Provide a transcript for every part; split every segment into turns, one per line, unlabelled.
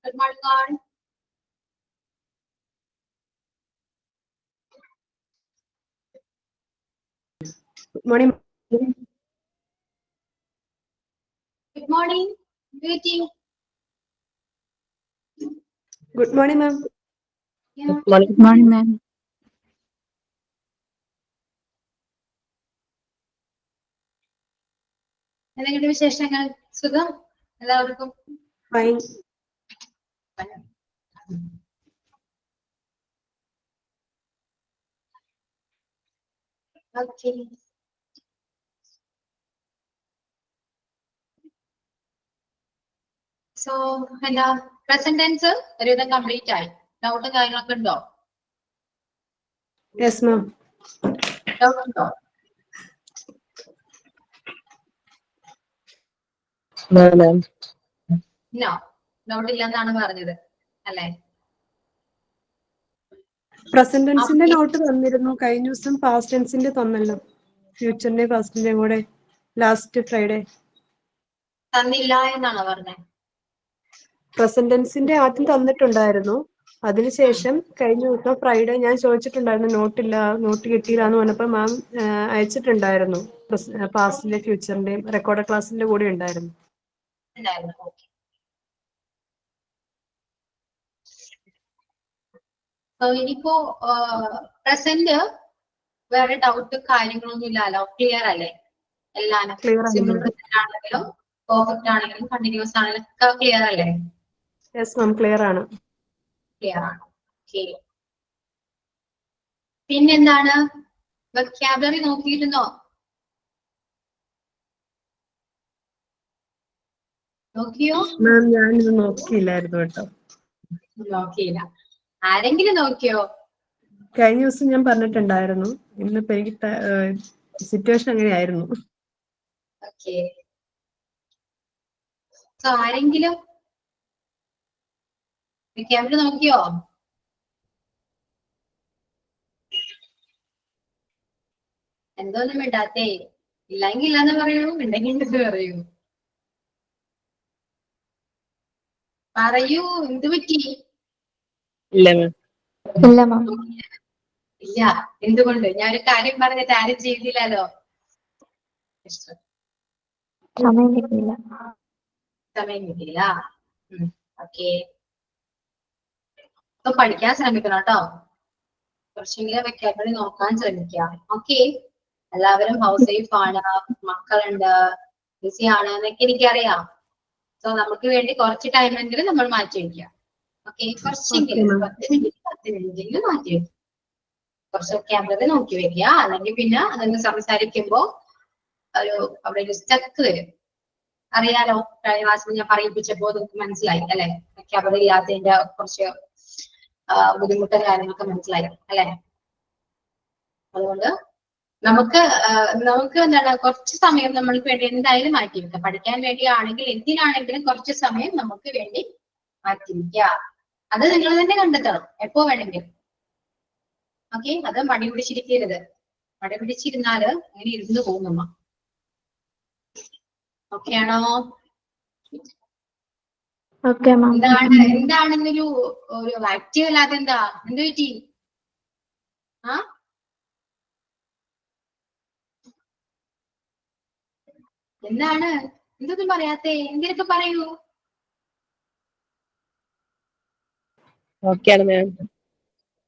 Good morning, all.
Good morning.
Good morning. Greeting.
Good morning, ma'am.
Yeah.
Good morning, ma'am.
എന്തെങ്കിലും വിശേഷങ്ങൾ? സുഖം എല്ലാവർക്കും?
Fine.
Okay. So, എന്താ present tense ഒരുവിധം complete ആയി. ഡൗട്ടും കാര്യങ്ങളൊക്കെ ഉണ്ടോ?
Yes, ma'am.
ഡൗട്ട് ഉണ്ടോ?
No, ma'am.
നോ, ഡൗട്ട് ഇല്ലെന്നാണ് പറഞ്ഞത് അല്ലേ?
Present tense നോട്ട് തന്നിരുന്നു. കഴിഞ്ഞ ദിവസം past tense തന്നല്ലോ. ഫ്യൂച്ചറിന്റെ പാസ്റ്റിന്റെയും കൂടെ ലാസ്റ്റ് ഫ്രൈഡേ.
തന്നില്ല എന്നാണോ പറഞ്ഞത്?
പ്രസന്റ് ടെൻസിന്റെ ആദ്യം തന്നിട്ടുണ്ടായിരുന്നു. അതിനുശേഷം കഴിഞ്ഞ ദിവസം ഫ്രൈഡേ ഞാൻ ചോദിച്ചിട്ടുണ്ടായിരുന്നു നോട്ട് കിട്ടിയില്ല എന്ന് പറഞ്ഞപ്പോൾ മാം അയച്ചിട്ടുണ്ടായിരുന്നു. പാസ്റ്റിന്റെ ഫ്യൂച്ചറിന്റെയും റെക്കോർഡ് ക്ലാസ്സിന്റെ കൂടെ ഉണ്ടായിരുന്നു.
ഇനിയിപ്പോ പ്രസന്റ് വേറെ ഡൗട്ട് കാര്യങ്ങളൊന്നും ഇല്ലല്ലോ, ക്ലിയർ അല്ലേ? എല്ലാം സിമ്പിൾ പ്രസന്റ് ആണെങ്കിലും പെർഫെക്റ്റ് ആണെങ്കിലും കണ്ടിന്യൂസ് ആണെങ്കിലും ഒക്കെ ക്ലിയർ അല്ലേ?
യെസ് മാം, ക്ലിയർ ആണ്.
ക്ലിയർ ആണ്. ഓക്കെ. പിന്നെന്താണ്, വൊക്കാബുലറി നോക്കിയിരുന്നോ? നോക്കിയോ?
മാം ഞാനിത് നോക്കിയില്ലായിരുന്നു കേട്ടോ.
നോക്കിയില്ല. ആരെങ്കിലും നോക്കിയോ?
കഴിഞ്ഞ ദിവസം ഞാൻ പറഞ്ഞിട്ടുണ്ടായിരുന്നു. ഇന്നിപ്പോ എനിക്ക് സിറ്റുവേഷൻ അങ്ങനെയായിരുന്നു.
ഓക്കെ. സോ ആരെങ്കിലും വൊക്കാബുലറി നോക്കിയോ? എന്തോന്നും വേണ്ടാത്തേ? ഇല്ലെങ്കിൽ ഇല്ലാന്ന് പറയൂ, ഉണ്ടെങ്കിൽ ഉണ്ടെന്ന് പറയൂ. പറയൂ, എന്ത് പറ്റി?
ഇല്ല, മാം.
ഇല്ല. എന്തുകൊണ്ട്? ഞാനൊരു കാര്യം പറഞ്ഞിട്ട് ആരും ചെയ്തില്ലല്ലോ.
സമയം കിട്ടിയില്ല.
സമയം കിട്ടിയില്ല. ഓക്കെ. അപ്പൊ പഠിക്കാൻ ശ്രമിക്കണം കേട്ടോ. കുറച്ചെങ്കിലും വൊക്കാബുലറി നോക്കാൻ ശ്രമിക്കാം. ഓക്കെ. എല്ലാവരും ഹൗസ് വൈഫ് ആണ്, മക്കളുണ്ട്, ബിസി ആണ് എന്നൊക്കെ എനിക്കറിയാം. സോ നമുക്ക് വേണ്ടി കുറച്ച് ടൈമെങ്കിലും നമ്മൾ മാറ്റി വയ്ക്കാം. ഓക്കെ. കുറച്ചെങ്കിലും 10 മിനിറ്റെങ്കിലും മാറ്റി വയ്ക്കാം. കുറച്ച് വൊക്കാബുലറി നോക്കി വെക്കുക. അല്ലെങ്കിൽ പിന്നെ അതൊന്ന് സംസാരിക്കുമ്പോ അവിടെ ഒരു സ്റ്റക്ക് വരും. അറിയാലോ, കഴിഞ്ഞ ക്ലാസ്സിൽ ഞാൻ പറയിപ്പിച്ചപ്പോ നിങ്ങൾക്ക് മനസ്സിലായി അല്ലെ? വൊക്കാബുലറി ഇല്ലാത്തതിന്റെ കുറച്ച് ബുദ്ധിമുട്ടും കാര്യങ്ങളൊക്കെ മനസ്സിലായി അല്ലെ? അതുകൊണ്ട് നമുക്ക് എന്താണ് കുറച്ച് സമയം നമ്മൾക്ക് വേണ്ടി എന്തായാലും മാറ്റി വെക്കാം. പഠിക്കാൻ വേണ്ടിയാണെങ്കിൽ എന്തിനാണെങ്കിലും കുറച്ച് സമയം നമുക്ക് വേണ്ടി മാറ്റി വെക്കുക. അത് നിങ്ങൾ തന്നെ കണ്ടെത്തണം എപ്പോ വേണമെങ്കിലും. ഓക്കെ. അത് മടി പിടിച്ചിരിക്കരുത്. മടി പിടിച്ചിരുന്നാല് അങ്ങനെ ഇരുന്ന് പോകും നമ്മ. ഓക്കെ ആണോ? എന്താണെന്നൊരു ആക്റ്റീവ് അല്ലാതെ എന്താ? എന്ത് പറ്റി? എന്താണ്? എന്തൊന്നും പറയാത്തേ? എന്തിനൊക്കെ പറയൂ.
ഓക്കെയാണ് മാം.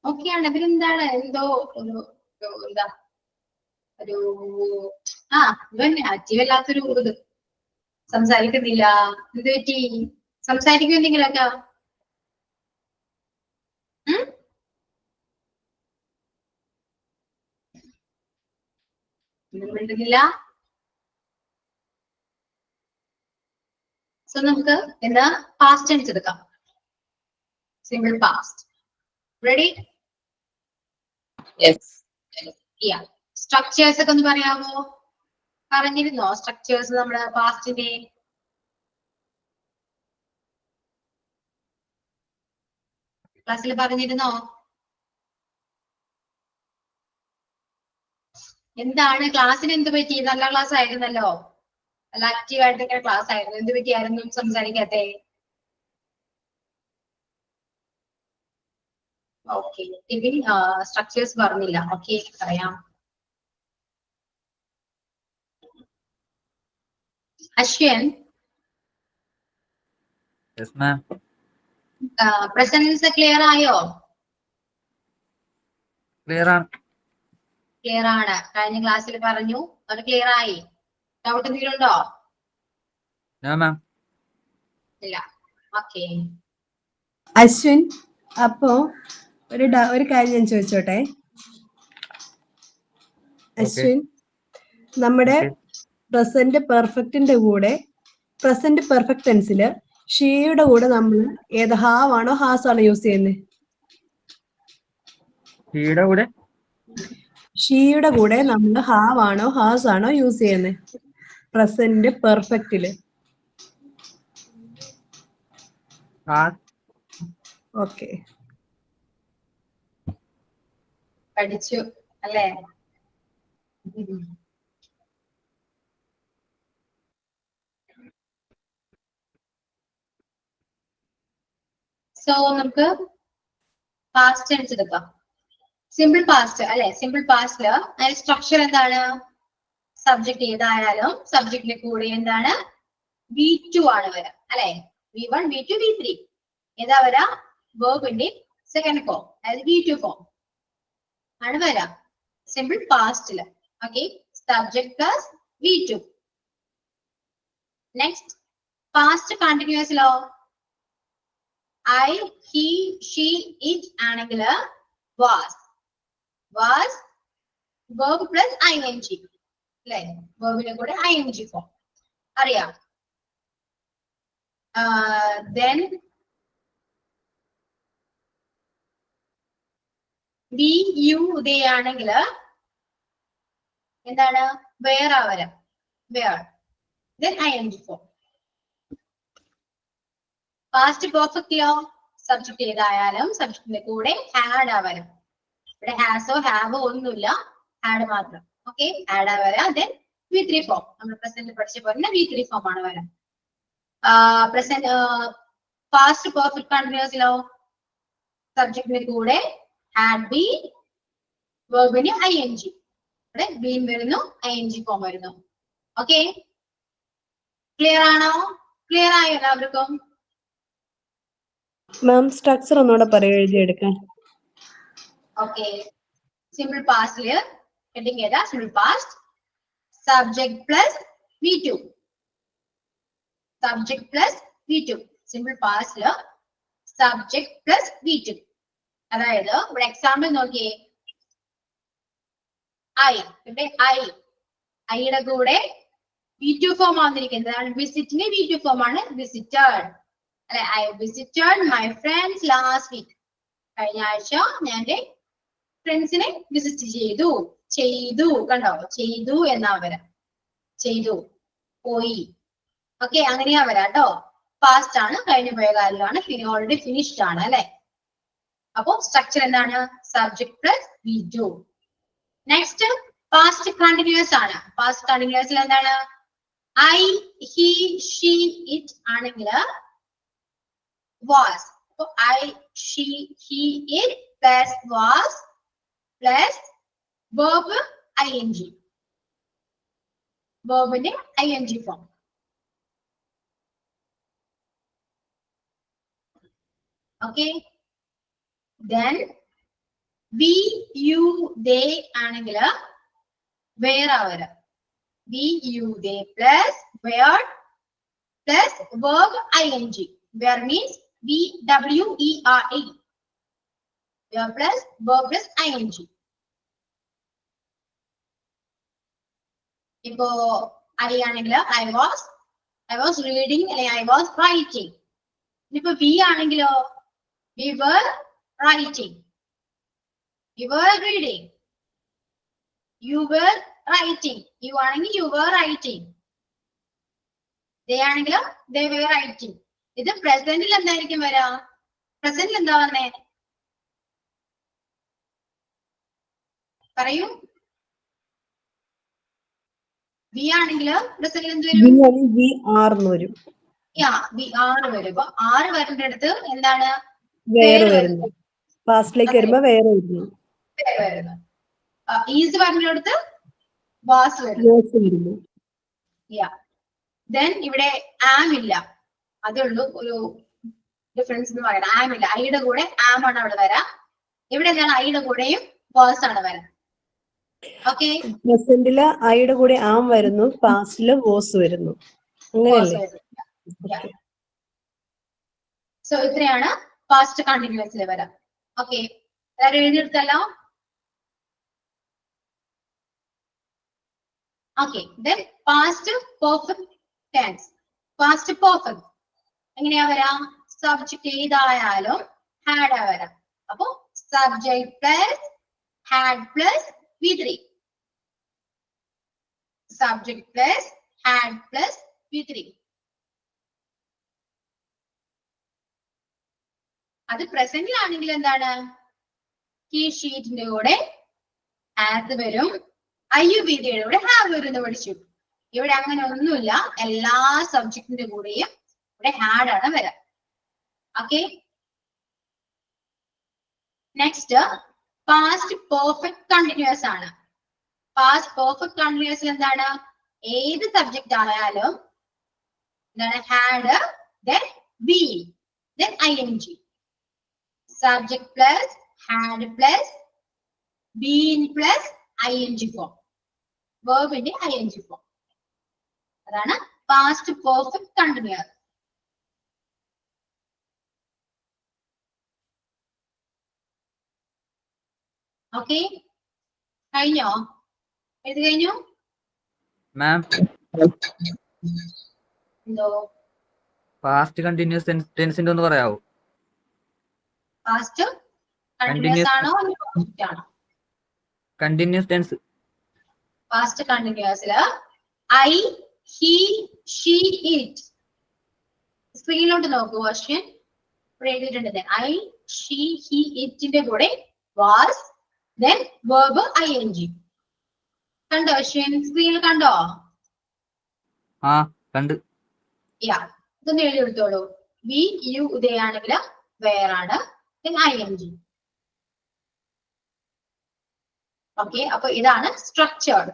ഓക്കെയാണ്. ഇവരെന്താണ് എന്തോ എന്താ ഒരു ഇവൻ ആക്റ്റീവ് അല്ലാത്തൊരു ഇത് സംസാരിക്കുന്നില്ല. എന്ത് പറ്റി? സംസാരിക്കും എന്തെങ്കിലൊക്കെ. മിണ്ടുന്നില്ല. സോ നമുക്ക് എന്താ പാസ്റ്റ് ടെൻസ് എടുക്കാം. Simple past. Ready?
Yes.
Structures ഒക്കെ ഒന്ന് പറയാമോ? പറഞ്ഞിരുന്നോ സ്ട്രക്ചേഴ്സ് നമ്മുടെ പാസ്റ്റിന്റെ? ക്ലാസ്സിൽ പറഞ്ഞിരുന്നോ? എന്താണ് ക്ലാസ്സിന് എന്ത് പറ്റി? നല്ല ക്ലാസ് ആയിരുന്നല്ലോ, നല്ല ആക്റ്റീവ് ആയിട്ടൊക്കെ ക്ലാസ് ആയിരുന്നു. എന്ത് പറ്റിയായിരുന്നു സംസാരിക്കാത്തേ? ഓക്കെ, ടിബിൻ സ്ട്രക്ചേഴ്സ് പറഞ്ഞില്ല. ഓക്കെ, പറയാം. Ashwin,
Yes, ma'am.
Presence clear ആയോ?
Clear on.
ക്ലിയർ ആണ്. കഴിഞ്ഞ ക്ലാസ്സിൽ പറഞ്ഞു, അത് ക്ലിയർ ആയി. ഡൗട്ട് എന്തെങ്കിലും ഉണ്ടോ?
No, ma'am.
ഇല്ല. ഓക്കെ.
അശ്വിൻ, അപ്പോ ഒരു കാര്യം ഞാൻ ചോദിച്ചോട്ടെ. അശ്വിൻ, നമ്മുടെ പ്രസന്റ് പെർഫെക്റ്റിന്റെ കൂടെ പ്രസന്റ് പെർഫെക്റ്റ് ടെൻസില് ഷീയുടെ കൂടെ നമ്മൾ ഏത് ഹാവ് ആണോ ഹാസ് ആണോ യൂസ് ചെയ്യുന്നത്? ഷീയുടെ കൂടെ നമ്മൾ ഹാവ് ആണോ ഹാസ് ആണോ യൂസ് ചെയ്യുന്നത് പ്രസന്റ് പെർഫെക്റ്റില്? ഓക്കെ,
പഠിച്ചു അല്ലേ? സോ നമുക്ക് പാസ്റ്റ് ടെൻസ് എടുക്കാം. സിമ്പിൾ പാസ്റ്റ് അല്ലെ? സിമ്പിൾ പാസ്റ്റില് അതിന്റെ സ്ട്രക്ചർ എന്താണ്? സബ്ജക്ട് ഏതായാലും സബ്ജക്റ്റിന്റെ കൂടെ എന്താണ്? V2 ആണ് വരാ അല്ലെ? V1, V2, V3 ഏതാ വരാ? വെർബിന്റെ സെക്കൻഡ് ഫോം, അതായത് V2 ഫോം ആണ് വരാ സിമ്പിൾ പാസ്റ്റില്. Okay, subject plus V2. Next past കണ്ടിന്യൂസിലോ I, he, she, it ആണെങ്കിൽ was verb plus ing അല്ലെ? വെർബിന്റെ കൂടെ ing ഫോം അറിയാം. Then we, you, they ആണെങ്കിൽ എന്താണ്? where ആ വരാം. where, then ing form. Past പെർഫെക്റ്റിലോ സബ്ജക്ട് ഏതായാലും സബ്ജക്റ്റിന്റെ കൂടെ ഹാഡ് ആ വരാം. ഇവിടെ ഹാസോ ഹാവോ ഒന്നുമില്ല, ഹാഡ് മാത്രം. ഓക്കെ, ഹാഡ് ആ വരാം. ദെൻ V3 ഫോം, നമ്മൾ പ്രസന്റ് പഠിച്ച പോലെ V3 ഫോം ആണ് വരാം. പ്രസന്റ് പാസ്റ്റ് പെർഫെക്റ്റ് കണ്ടിന്യൂസിലോ സബ്ജക്റ്റിന്റെ കൂടെ ഹാഡ് ബീൻ, വെർബിന് ing, ഇവിടെ ബീൻ വരുന്നു, ing ഫോം വരുന്നു. ഓക്കെ, ക്ലിയർ ആണോ? ക്ലിയർ ആയോ എല്ലാവർക്കും?
മാം സ്ട്രക്ചർ ഒന്നുകൂടെ പറയൂ, എഴുതിയെടുക്കാൻ.
ഓക്കെ, സിമ്പിൾ പാസ്റ്റില് ഹെഡിങ് ഏതാ? Simple past, subject plus V2, subject plus V2. Simple പാസ്റ്റില് സബ്ജക്ട് പ്ലസ് V2. അതായത് ഇവിടെ എക്സാമ്പിൾ നോക്കിയേ, ഇവിടെ ഐയുടെ കൂടെ V2 ഫോം വന്നിരിക്കുന്നത്. വിസിറ്റിന് V2 ഫോം ആണ് വിസിറ്റഡ് അല്ലെ? I visited my friends last week. കഴിഞ്ഞ ആഴ്ച ഞാൻ എന്റെ ഫ്രണ്ട്സിനെ വിസിറ്റ് ചെയ്തു. കണ്ടോ? ചെയ്തു എന്നാ വരാം. ചെയ്തു, പോയി. ഓക്കെ, അങ്ങനെയാ വരാ കേട്ടോ. പാസ്റ്റ് ആണ്, കഴിഞ്ഞു പോയ കാര്യമാണ്, ഓൾറെഡി ഫിനിഷ്ഡ് ആണ് അല്ലെ? അപ്പോ സ്ട്രക്ചർ എന്താണ്? Subject plus V2. Next past continuous ആണ്. പാസ്റ്റ് കണ്ടിന്യൂസിൽ എന്താണ്? I, he, she, it ആണെങ്കിൽ was. So I, she, he, it plus was plus verb ing. Verbന്റെ ing form. Okay. Then we, you, they ആണെങ്കിൽ where ആ വരാ? We, you, they plus where plus verb ing. Where means VWERE. Where plus verb plus ing. ഇപ്പോ I ആണെങ്കിൽ I was reading അല്ലെങ്കിൽ I was writing. ഇപ്പൊ we ആണെങ്കിലോ we were writing. We were reading. You were writing. You ആണെങ്കിൽ you were writing. They ആണെങ്കിലോ they were writing. ഇത് പ്രസന്റിൽ എന്തായിരിക്കും വരാ? പ്രസന്റിൽ എന്താ വന്നേ? പറയൂ. വി ആണെങ്കിൽ പ്രസന്റിൽ എന്ത് വരും?
VR വരും.
VR വരും. അപ്പൊ R വരുന്നിടത്ത് എന്താണ്?
വേറെ വരുന്നു. പാസ്റ്റിലേക്ക് വരുമ്പോ വേറെ വരുന്നു.
വരുന്നു. ഈസ് പറഞ്ഞെടുത്ത് വാസ് വരുന്നു.
വാസ് വരുന്നു.
ദെൻ ഇവിടെ ആം ഇല്ല, അതേ ഉള്ളൂ ഒരു ഡിഫറൻസ് എന്ന് പറയുന്നത്. ആം ഇല്ല, ഐയുടെ കൂടെ ആം ആണ് അവിടെ വരാം. ഇവിടെ എന്താണ്, ഐയുടെ കൂടെയും വാസ് ആണ് വരാം. ഓക്കെ,
പ്രസന്റില് ഐയുടെ കൂടെ ആം വരുന്നു, പാസ്റ്റില് വാസ് വരുന്നു. അങ്ങനെയല്ലേ?
സോ ഇത്രയാണ് പാസ്റ്റ് കണ്ടിന്യൂസിൽ വരാം. ഓക്കെ, എല്ലാവരും എഴുതിയെടുത്തല്ലോ. Okay, then past perfect tense. Past perfect എങ്ങനെയാ വരാം? സബ്ജക്ട് ഏതായാലും ഹാഡ് ആ വരാം. അപ്പൊ subject plus had plus V3. Subject plus had plus V3. അത് പ്രസന്റിലാണെങ്കിൽ എന്താണ്? കീ ഷീറ്റിന്റെ കൂടെ ആസ് വരും, IUVDയുടെ കൂടെ ഹാവ് വരും എന്ന് പഠിച്ചു. ഇവിടെ അങ്ങനെ ഒന്നുമില്ല, എല്ലാ സബ്ജക്റ്റിന്റെ കൂടെയും ഇവിടെ ഹാഡ് ആണ് വരാം. Okay, next past perfect continuous ആണ്. പാസ്റ്റ് പെർഫെക്റ്റ് കണ്ടിന്യൂസിൽ എന്താണ്? ഏത് സബ്ജക്റ്റ് ആയാലും എന്താണ്? Had, then been, then ING. Subject plus had plus been plus ING form, വെർബിന്റെ ING ഫോം. അതാണ് പാസ്റ്റ് പെർഫെക്റ്റ് കണ്ടിന്യൂസ്. ഓക്കെ, കഴിഞ്ഞോ? എഴുതി കഴിഞ്ഞു?
മാം,
എന്തോ
പാസ്റ്റ് കണ്ടിന്യൂസ് ടെൻസിന്റെ ഒന്ന് പറയാവോ?
പാസ്റ്റ് കണ്ടിന്യൂസ് ആണോ ആണോ?
Continuous tense.
പാസ്റ്റ് കണ്ടിന്യൂസില് ഐ, ഹി, ഷീ, ഇറ്റ്. സ്ക്രീനിലോട്ട് നോക്കൂ. ക്വസ്റ്റ്യൻ ഇവിടെ എഴുതിയിട്ടുണ്ട്. ഐ, ഷീ, ഹി, ഇറ്റിന്റെ കൂടെ വാസ്, ദെൻ വെർബ് ING. കണ്ടോ ക്വസ്റ്റ്യൻ? സ്ക്രീനിൽ കണ്ടോ?
ആ കണ്ട്.
ഇതൊന്ന് എഴുതി എടുത്തോളൂ. വി, യു ഇതയാണെങ്കിൽ വേറാണ്, ING. ഓക്കെ, അപ്പൊ ഇതാണ് സ്ട്രക്ചേർഡ്.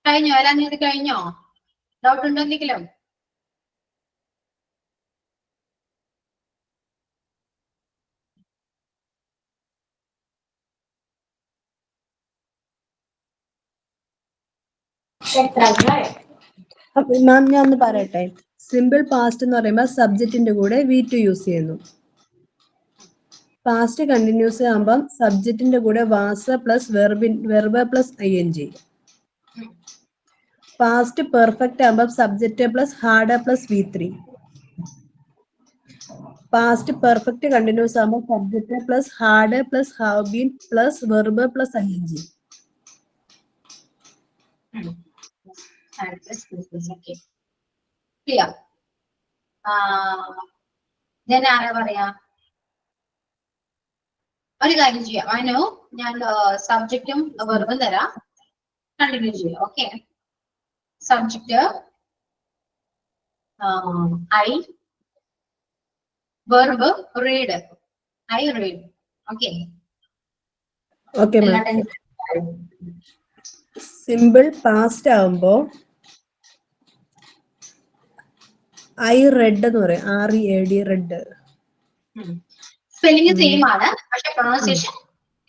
കഴിഞ്ഞോ? എല്ലാം ഇത് കഴിഞ്ഞോ? ഡൗട്ട് ഉണ്ടോ എന്തെങ്കിലും?
മാം ഞാൻ ഒന്ന് പറയട്ടെ. സിമ്പിൾ പാസ്റ്റ് എന്ന് പറയുമ്പോൾ സബ്ജക്റ്റിന്റെ കൂടെ V2 യൂസ് ചെയ്യുന്നു. പാസ്റ്റ് കണ്ടിന്യൂസ് ആകുമ്പം സബ്ജക്റ്റിന്റെ കൂടെ was plus verb plus ING. Past perfect ആകുമ്പം subject plus had plus V3. Past perfect continuous ആകുമ്പോൾ subject plus had plus have been plus verb plus ING.
Clear? ആരാ പറയാ? ഒരു കാര്യം ചെയ്യാം. അനു, ഞാൻ സബ്ജക്റ്റും വെർബും തരാം, കണ്ടിന്യൂ ചെയ്യാം. Okay, subject I, verb read, I read. Okay,
simple past ആവുമ്പോ ഐ റെഡ് എന്ന് പറയും. READ red.
സ്പെല്ലിംഗ് സെയിം ആണ്, പക്ഷെ പ്രൊണൗൺസിയേഷൻ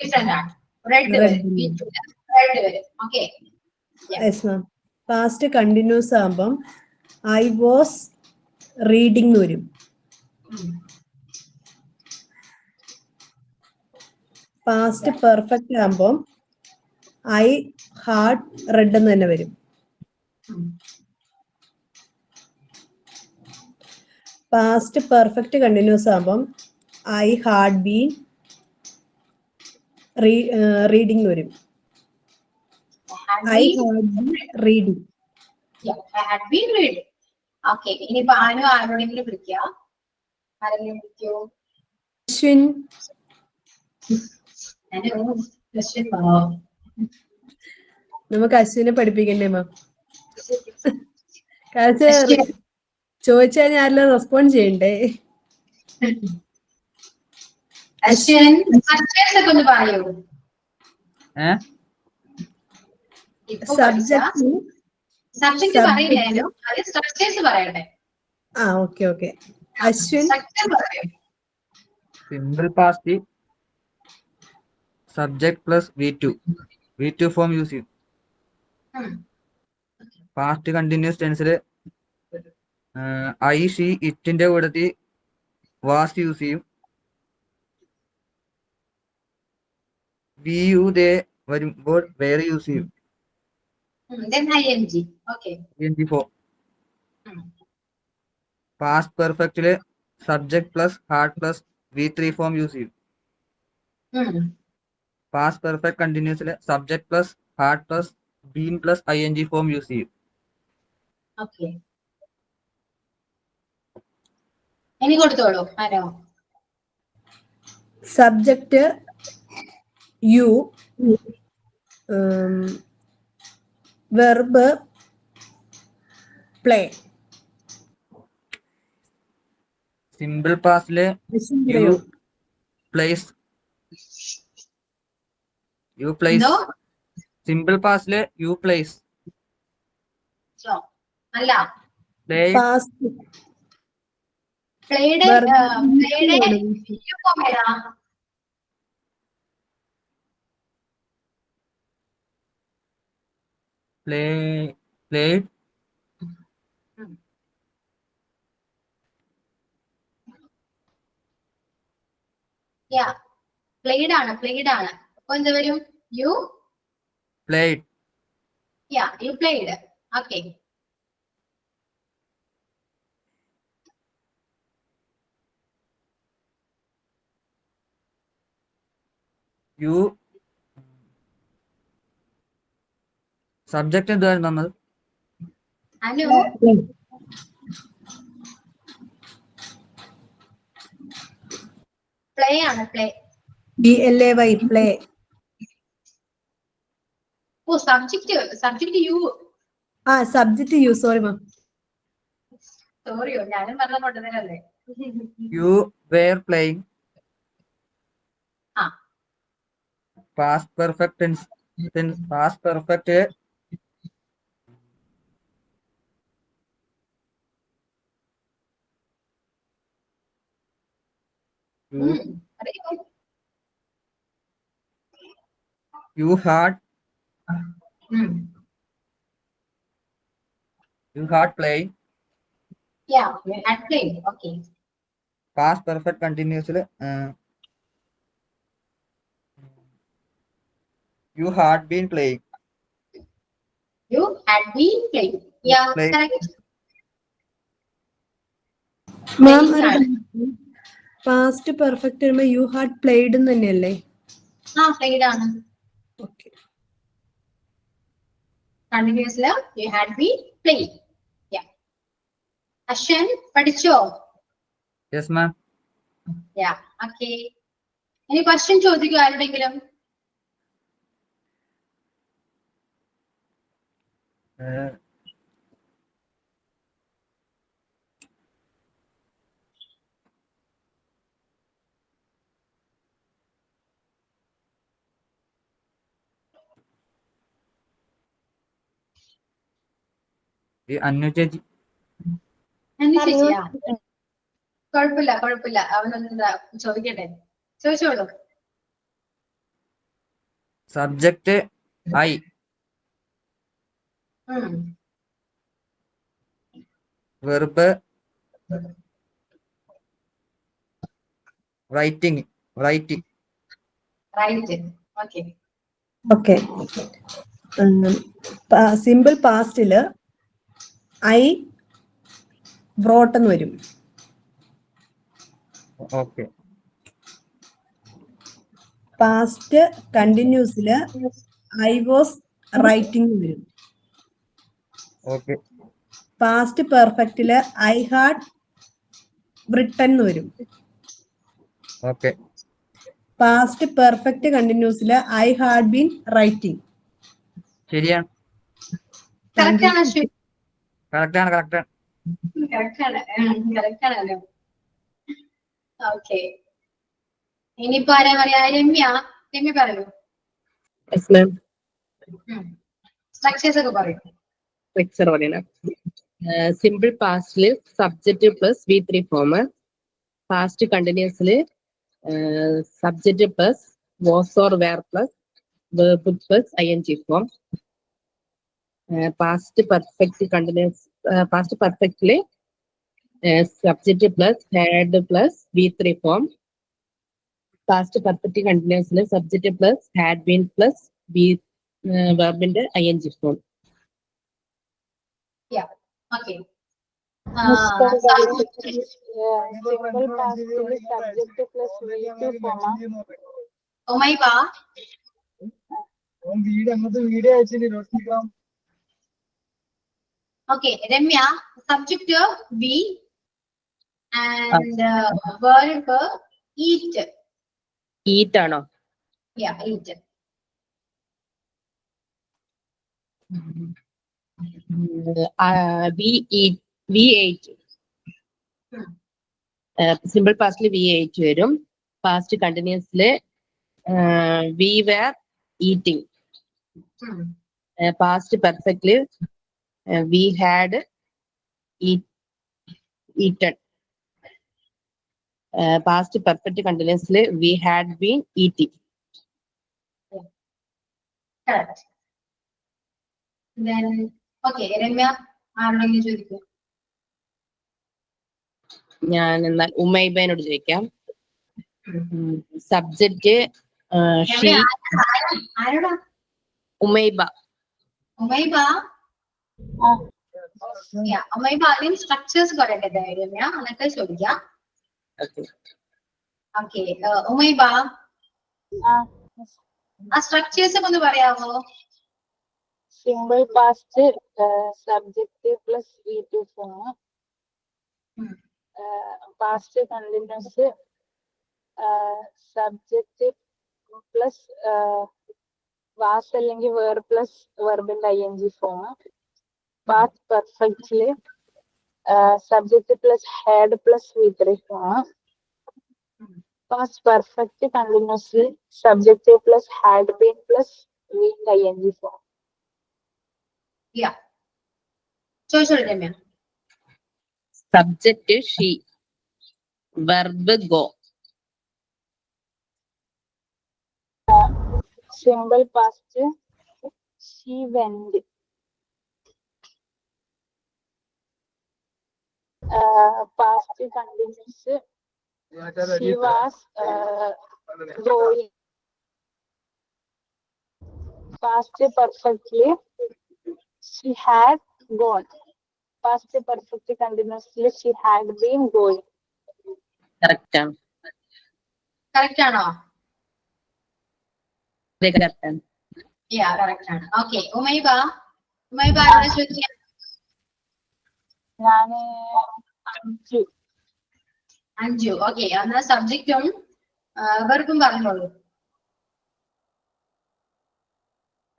ഡിഫറെന്റ് ആണ്. റെഡ് വരും. Okay,
yes ma'am. Past continuous ആവുമ്പം ഐ വാസ് റീഡിംഗ് എന്ന് വരും. പാസ്റ്റ് പെർഫെക്റ്റ് ആകുമ്പം ഐ ഹാഡ് റെഡ് എന്ന് തന്നെ വരും. പാസ്റ്റ് പെർഫെക്റ്റ് കണ്ടിന്യൂസ് ആകുമ്പം ഐ ഹാഡ് ബീൻ റീഡിംഗ് വരും. I had been reading.
Okay, ഇനിയിപ്പോ അനു ആരോടെങ്കിലും വിളിക്കാം. ആരെങ്കിലും വിളിക്കോ?
അശ്വിൻ. നമുക്ക് അശ്വിനെ പഠിപ്പിക്കണ്ടേ മാം? ചോദിച്ചാൽ ആരെല്ലാം റെസ്പോണ്ട് ചെയ്യണ്ടേ?
അശ്വിൻ സ്ട്രക്ചേഴ്സ് ഒക്കെ ഒന്ന് പറയൂ. ഇപ്പൊ പഠിച്ച സബ്ജക്ട് പറയില്ലായിരുന്നു, അത് സ്ട്രക്ചേഴ്സ് പറയട്ടെ.
ഓക്കെ. അശ്വിൻ
സ്ട്രക്ചർ പറയൂ.
Simple past subject plus V2 form use ചെയ്യും. പാസ്റ്റ് കണ്ടിന്യൂസ് ടെൻസിൽ ഐ ഷീ ഇറ്റിന്റെ കൂടത്തിൽ വാസ് യൂസ് ചെയ്യും. വി യു ദേ വരുമ്പോൾ വേറെ യൂസ് ചെയ്യും. ing form. പാസ്റ്റ് പെർഫെക്റ്റില് subject plus had plus V3 form use ചെയ്യും. പാസ്റ്റ് പെർഫെക്റ്റ് കണ്ടിന്യൂസില് subject plus had plus been plus ing form use ചെയ്യും.
ഇനി കൊടുത്തോളൂ. ആരോ
subject you, verb play.
Simple പാസ്റ്റില് യു പ്ലേസ്. സിമ്പിൾ പാസ്റ്റില് യു പ്ലേസ്.
അല്ല,
പാസ്റ്റ്
പ്ലേഡ്
played
പ്ലേഡ് ആണ്. അപ്പൊ എന്താ വരും? You
played.
You played. Okay.
You subject എന്തായിരുന്നു നമ്മൾ?
അനു പ്ലേ ആണ്.
PLAY play.
Subject you.
Subject you. Sorry ma'am.
സോറിയോ, ഞാനും പറഞ്ഞ കൊണ്ടുവന്നല്ലേ.
You were playing. Past perfect past perfect you had playing.
You had played. Okay.
Past perfect continuously you had been playing.
You had been playing. Yeah,
Play.
correct.
Ma'am, past perfect വരുമ്പോ you had played തന്നെയല്ലേ?
Played ആണ്.
Okay.
Continuously you had been playing. Yeah. Ashwan പഠിച്ചോ?
Yes ma'am.
Yeah. Okay. Any question ചോദിക്കോ ആരുടെങ്കിലും?
അന്നു ചേച്ചി.
കുഴപ്പമില്ല. അവനൊന്ന് ചോദിക്കട്ടെ. ചോദിച്ചോളൂ.
Subject I, verb writing.
Right. Okay.
Okay. Simple പാസ്റ്റില് ഐ wrote എന്ന് വരും.
ഓക്കെ.
പാസ്റ്റ് കണ്ടിന്യൂസില് ഐ വാസ് റൈറ്റിംഗ് വരും.
ഓക്കെ.
പാസ്റ്റ് പെർഫെക്റ്റില് ഐ ഹാഡ് written എന്ന് വരും.
ഓക്കെ.
പാസ്റ്റ് പെർഫെക്റ്റ് കണ്ടിന്യൂസില് ഐ ഹാഡ് ബീൻ റൈറ്റിംഗ്.
ശരിയാണ്.
കറക്റ്റ് ആണ് അശ്വിൻ.
കറക്റ്റ് ആണ്.
ഓക്കെ. ഇനിയിപ്പോ ആരാ പറയാ? രമ്യ പറയൂ.
Yes, ma'am.
സ്ട്രക്ചേഴ്സ് ഒക്കെ പറയൂ.
Lecture പറയണം. Simple pastല് subjective plus V3 form. Past continuously subjective plus was or were plus verb plus ing form. Past perfect continuous past perfectly subjective plus had plus V3 form. Past perfect continuously subjective plus had been plus verb in the ing form.
Okay.
Simple past subject plus V2 form.
Umaiba okay. Ramya subject B and verb eat.
Eat ആണോ?
Eat.
we ate. Simple pastly we ate വരും. Past continuously we were eating. Past perfectly we had eaten. Past perfect continuously we had been eating.
Correct. Then okay, Ramya ആരോടെങ്കിലും ചോദിക്കൂ.
ഞാൻ എന്നാൽ ഉമൈബനോട് ചോദിക്കാം. Subject she.
ആരോടാ?
ഉമൈബ.
ഉമൈബ ആദ്യം structures പറയട്ടെ രമ്യ, എന്നിട്ട് ചോദിക്കാം. ഓക്കെ. ഉമൈബ ആ സ്ട്രക്ചേഴ്സ് ഒന്ന് പറയാമോ?
Simple past subjective plus V2 form. Past continuous subjective plus was അല്ലെങ്കിൽ verb plus verb in ing form. Past perfectly subjective plus had plus V3 form. Past perfect continuously subjective plus had been plus V in ing form.
ചോദിച്ചോളൂ Ramya.
Subject she, verb go.
Simple past she went. Past continuous she was going. Past perfectly she had gone. Past perfect continuously she had been going.
Correct ആണ്.
Correct ആണോ?
Correct ആണ്.
Correct ആണ്. Okay. Umaiba ആരോടാ ചോദിക്കാം?
ഞാന്
Anju. Okay. എന്നാൽ സബ്ജക്റ്റും വെർബും പറഞ്ഞോളൂ.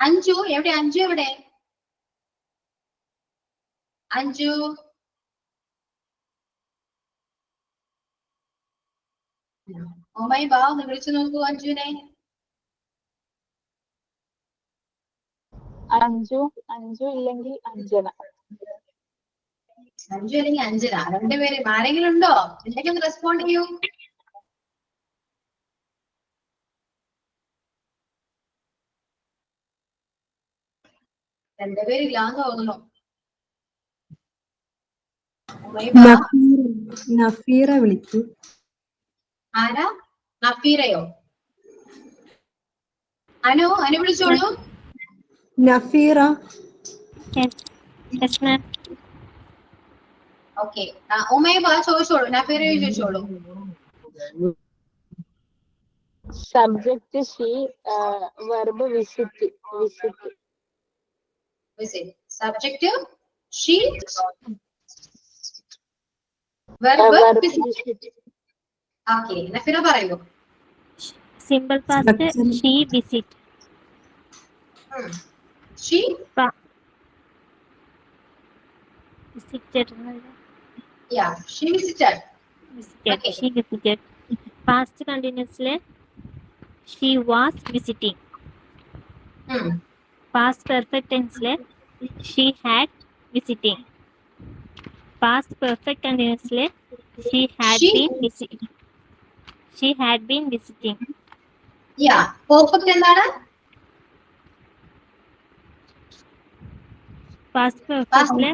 അഞ്ജു എവിടെ? അഞ്ജു ഉമൈബ ഒന്ന് വിളിച്ചു നോക്കൂ അഞ്ജുനെ.
അഞ്ജു ഇല്ലെങ്കിൽ അഞ്ജന.
അഞ്ജു അല്ലെങ്കിൽ അഞ്ജന, രണ്ടുപേരും ആരെങ്കിലും ഉണ്ടോ? എന്തെങ്കിലും ഒന്ന് റെസ്പോണ്ട് ചെയ്യൂ. രണ്ടുപേരില്ലാന്ന് തോന്നുന്നു.
നഫീറ വിളിക്കൂ.
ആരാ? നഫീറയോ? അനു വിളിച്ചോളൂ.
നഫീറ.
ഓക്കെ. ഉമൈബ ചോദിച്ചോളൂ. നഫീറയോ ചോദിച്ചോളൂ.
Subject she, verb visit.
Subject she, verb visit. Okay. Nafeera പറയൂ.
Simple past she visit.
She
Visited.
she visited.
Okay. She visited. Past continuously, she was visiting. Past perfect tensely, she had visiting. Past perfect continuously, she had
She?
been visiting. She had been visiting.
Yeah. Perfect എന്താണ്?
Past perfectly,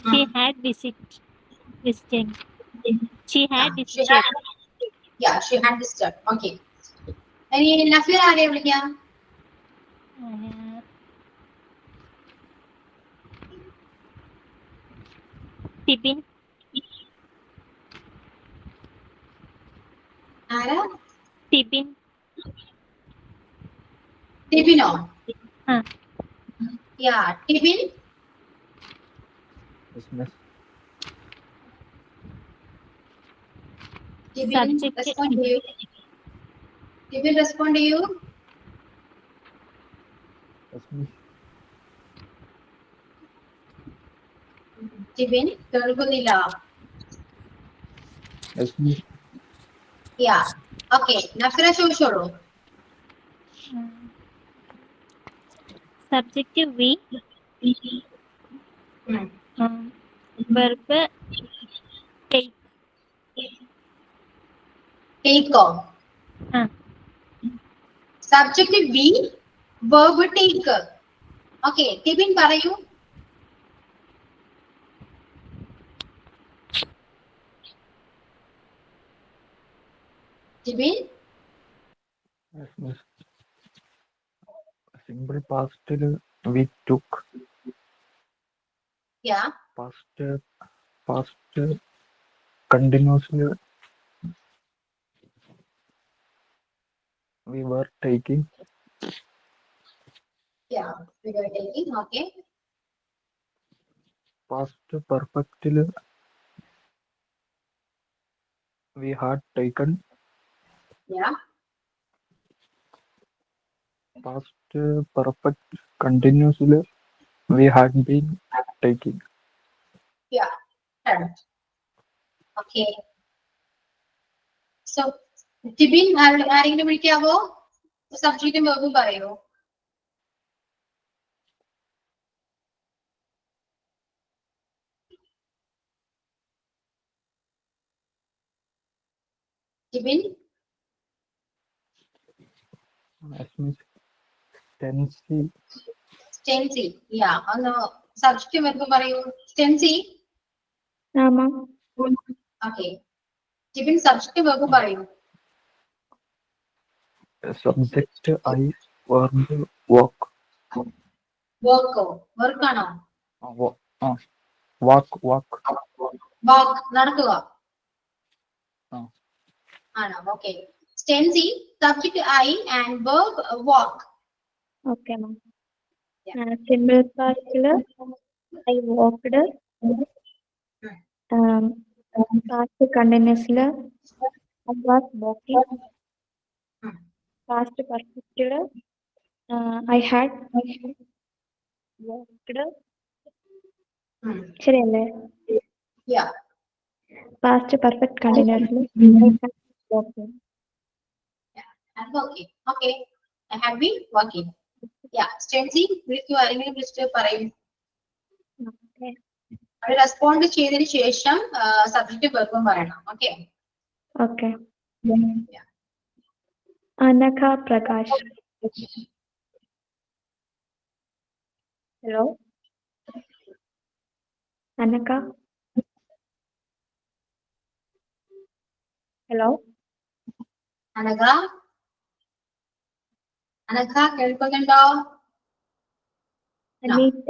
she had visiting. She had visited.
She had visited. Okay. ഇനി നഫീർ ആരെയാ വിളിക്കാം?
Tibin.
ആരാ?
Tibin.
ടിബിനോ?
Ah.
Yeah. Tibin.
Yes, miss.
Tibin
Subject.
respond to you. Tibin respond to you.
Yes, miss.
Tibin കേൾക്കുന്നില്ല.
Yes, miss.
Yeah. Okay. Nafeera ചോദിച്ചോളൂ.
Subject we. Verb take.
Take. Subject we, verb take. Okay. Tibin പറയൂ. Tibin.
Yes, miss. Simple past we took.
Yeah.
Past continuously we were taking.
Yeah. We were taking. Okay.
Past perfectly we had taken.
Yeah.
Past perfect continuously we had been taking.
Yeah. Correct. Okay. So, Tibin ആരെങ്കിലും വിളിക്കാവോ? സബ്ജക്റ്റും വെർബും പറയൂ. Tibin.
Yes, miss. Tensi.
സ്റ്റെൻസി. Yeah. ഒന്ന് സബ്ജക്റ്റും വെർബും പറയൂ. സ്റ്റെൻസി.
ആമാ.
Okay. Tibin സബ്ജക്റ്റും വെർബും പറയൂ.
Subject I, verb walk.
വർക്കോ? വർക്കാണോ?
Walk.
വാക്ക് നടക്കുക
ആ.
ആണോ? Okay. Stency subject I and verb walk.
Okay ma'am. Simple പാസ്റ്റില് ഐ വാക്ക്ഡ്. പാസ്റ്റ് കണ്ടിന്യൂസില് ഐ വാസ് വാക്കിംഗ്. പാസ്റ്റ് പെർഫെക്റ്റില് ഐ ഹാഡ് വാക്ക്ഡ്. ശരിയല്ലേ?
Yeah.
പാസ്റ്റ് പെർഫെക്റ്റ് കണ്ടിന്യൂസില് I had walking.
I'm working. Okay. I have been working. Yeah. Stency വിളിക്കൂ. ആരെങ്കിലും വിളിച്ചിട്ട് പറയും.
Okay.
അത് റെസ്പോണ്ട് ചെയ്തതിന് ശേഷം സബ്ജക്ട് വെർബും പറയണം. Okay.
Okay. Anagha Prakash. Hello Anagha. Hello
Anagha. Anagha കേൾക്കുന്നുണ്ടോ?
അനീറ്റ.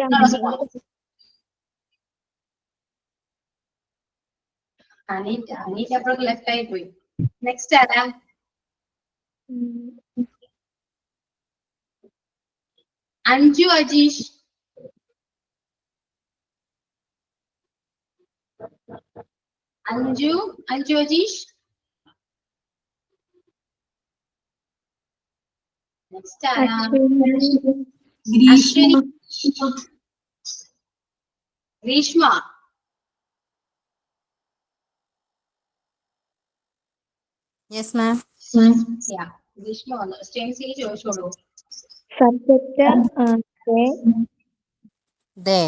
അനീറ്റ അപ്പോഴേക്ക് ലെഫ്റ്റ് ആയി പോയി. നെക്സ്റ്റ് ആരാ? അഞ്ജു അജീഷ്. അഞ്ജു അജീഷ്. നെക്സ്റ്റ് ആരാ? Ashwini. Greeshma.
Yes, ma'am.
Yeah. Grishma വന്നു. സ്റ്റെൻസി ചോദിച്ചോളൂ.
Subject
They.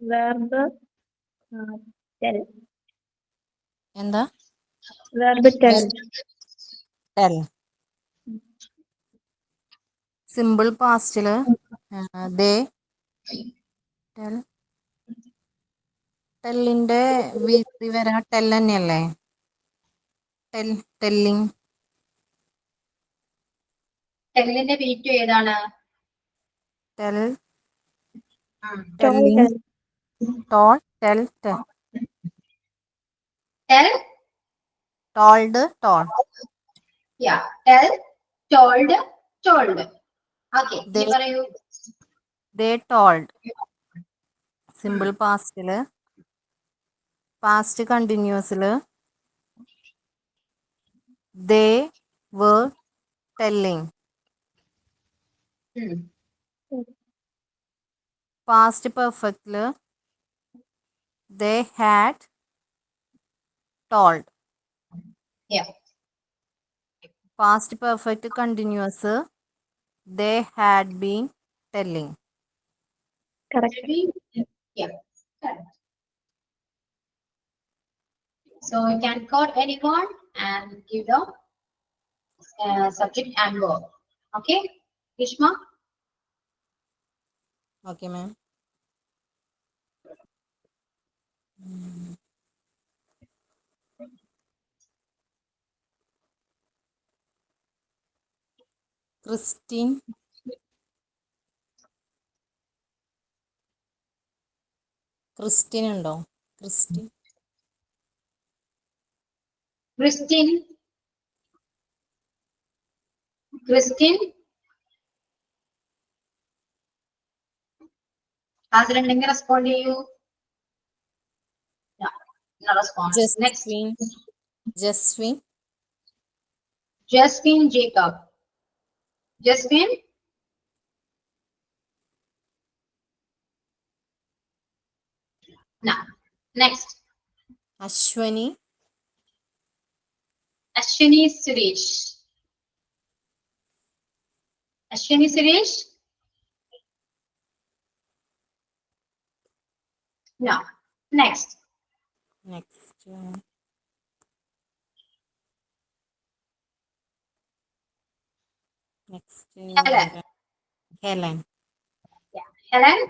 verb tell.
എന്താ?
Verb tell.
Tell. Simple past ല് they tell. ടെല്ലിന്റെ വീട്ടിൽ വരാ ടെൽ തന്നെയല്ലേ? ടെല്ലിങ്.
ടെല്ലിന്റെ വീറ്റു ഏതാണ്?
ടെൽ.
ഉം.
Telling. Told. Tell.
Tell.
Told. Told.
Yeah. Tell, told, told. Okay.
They.
പറയൂ.
They told. സിമ്പിൾ പാസ്റ്റില്. പാസ്റ്റ് കണ്ടിന്യൂസില് they were telling.
ഉം.
പാസ്റ്റ് പെർഫെക്റ്റില് they had told.
Yeah.
Past perfect continuous they had been telling.
Correct.
Yeah. Correct. So you can call anyone and give the subject and verb. Okay, Grishma?
Okay, ma'am. Christine. Christine ഉണ്ടോ? Christine.
Christine? Christine? അതിലുണ്ടെങ്കിൽ respond ചെയ്യൂ. No response. Next.
Jaswin. Jaswin.
Jasmine Jacob. Jasmine? No. Next.
Ashwini.
Ashwini Suresh. Ashwini Suresh? No. Next.
Next.
Helen.
Helen.
Yeah. Helen?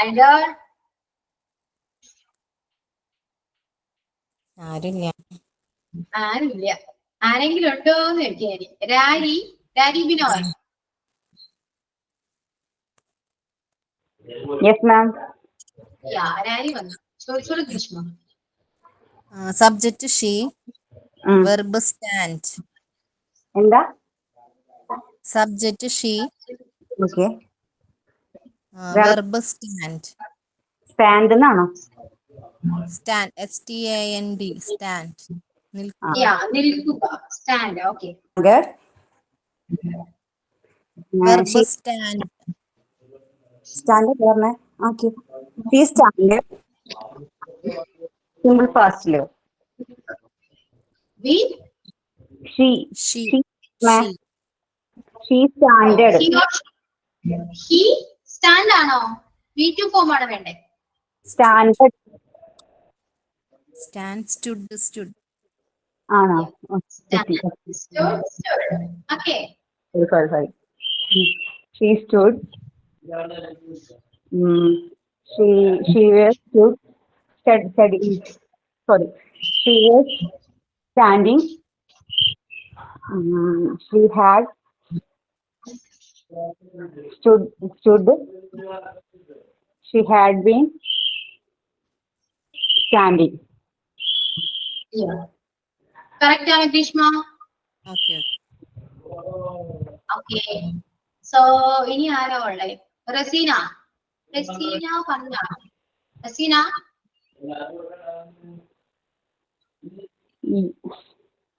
Elder?
ആരുമില്ല.
ആരുമില്ല. ആരെങ്കിലും ഉണ്ടോ എന്ന് ചോദിക്കാൻ. രാരി Binoy.
Yes, ma'am.
രാരി വന്നു. ചോദിച്ചോളൂ Krishna.
Subject she. Verb stand.
എന്താ?
Subject she.
Okay.
Verb stand.
Stand എന്നാണോ?
സ്റ്റാൻഡ്. STAND. സ്റ്റാൻഡ്.
നിൽക്കുക. Stand. Okay.
Verb stand.
Stand പറഞ്ഞേ. Okay. She standed. Simple past ല്. She standed.
He stand ആണോ? V2 ഫോം ആണ് വേണ്ടേ?
Standard.
Stand. Stood.
ആണോ?
Stood. Okay.
Sorry. She stood. She was stood. Sorry. She was standing. She had stood. She had been standing.
Yeah. Correct ആണ് Greeshma.
Okay.
Okay. So ഇനി ആരാ ഉള്ളേ? റസീന പറഞ്ഞ. Razeena?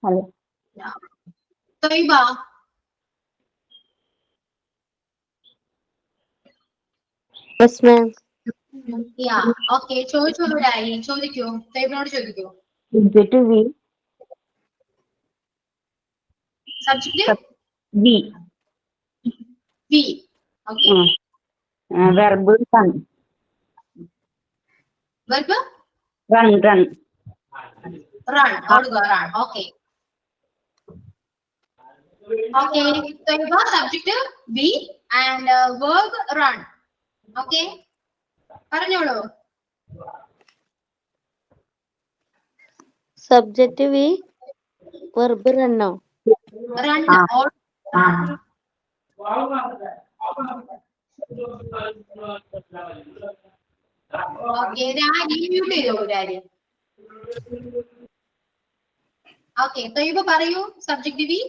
Hello.
Taiba?
Yes, ma'am.
Yeah. Okay. ചോദിക്കൂ. തൈബിനോട് ചോദിക്കൂ.
Subject V.
Subject
V.
V. Okay.
Verb run.
Verb
Run.
run. ഓടുക. Run. Okay. Okay. Taiba, subject V and verb run. Okay. പറഞ്ഞോളൂ.
Subject we verb റണ്ണോ?
Run. Okay. Raji mute ചെയ്തോളൂ Raji. Okay. Taiba പറയൂ. Subject V.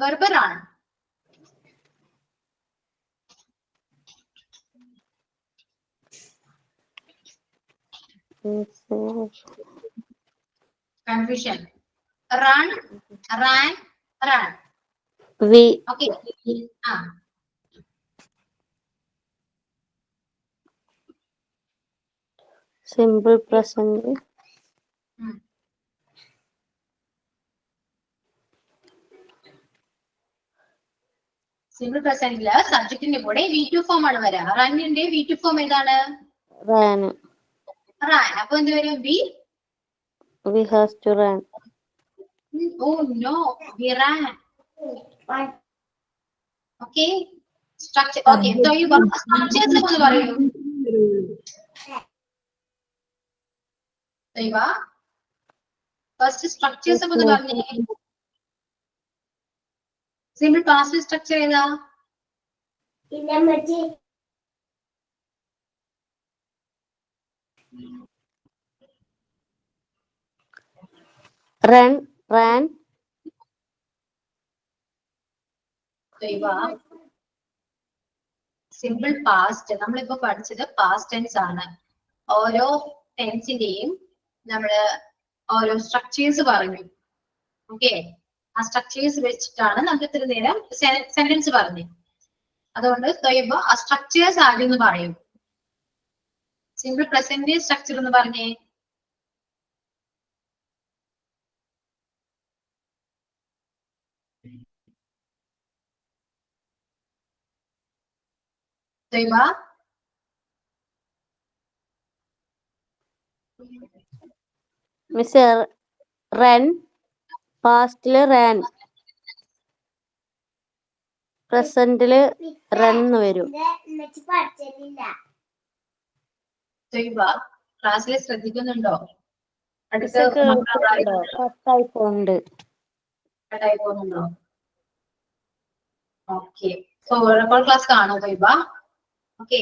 Verb run. Confusion. Run, ran, run.
We
Okay.
Simple present
simple പ്രസന്റില് സബ്ജക്റ്റിന്റെ കൂടെ V2 form ആണ് വരിക. റണ്ണിന്റെ V2 form ഏതാണ്?
റാൻ.
റാൻ. അപ്പൊ എന്ത് വരും?
We has to ran.
Oh no, we ran. Okay. Structure. Okay. So you structures ഒന്ന് പറയൂ. Taiba. First structures ഒന്ന് പറഞ്ഞേ. Simple past structure ഏതാ?
Run, ran.
Taiba. Simple past. നമ്മളിപ്പോ പഠിച്ചത് പാസ്റ്റ് ടെൻസ് ആണ്. ഓരോ ടെൻസിന്റെയും നമ്മള് ഓരോ സ്ട്രക്ചേഴ്സ് പറഞ്ഞു. ഓക്കെ. ആ സ്ട്രക്ചേഴ്സ് വെച്ചിട്ടാണ് നമുക്ക് ഇത്ര നേരം സെന്റൻസ് പറഞ്ഞു. അതുകൊണ്ട് തൊയ്യുമ്പോ ആ സ്ട്രക്ചേഴ്സ് ആദ്യം ഒന്ന് പറയും. സിമ്പിൾ പ്രസന്റ് സ്ട്രക്ചർ എന്ന് പറഞ്ഞേ. തൊയ്ബ
മിസ് റൺ, പാസ്റ്റില് റാൻ, പ്രസന്റില് റൺ വരും.
തൊയ്ബ ക്ലാസ്സിൽ ശ്രദ്ധിക്കുന്നുണ്ടോ?
മിസ് കേൾക്കുന്നുണ്ടോ? കട്ടായി പോകുന്നുണ്ട്.
കട്ടായി പോകുന്നുണ്ടോ? ഓക്കെ. സോ റെക്കോർഡ് ക്ലാസ് കാണോ തൊയ്ബ? ഓക്കെ.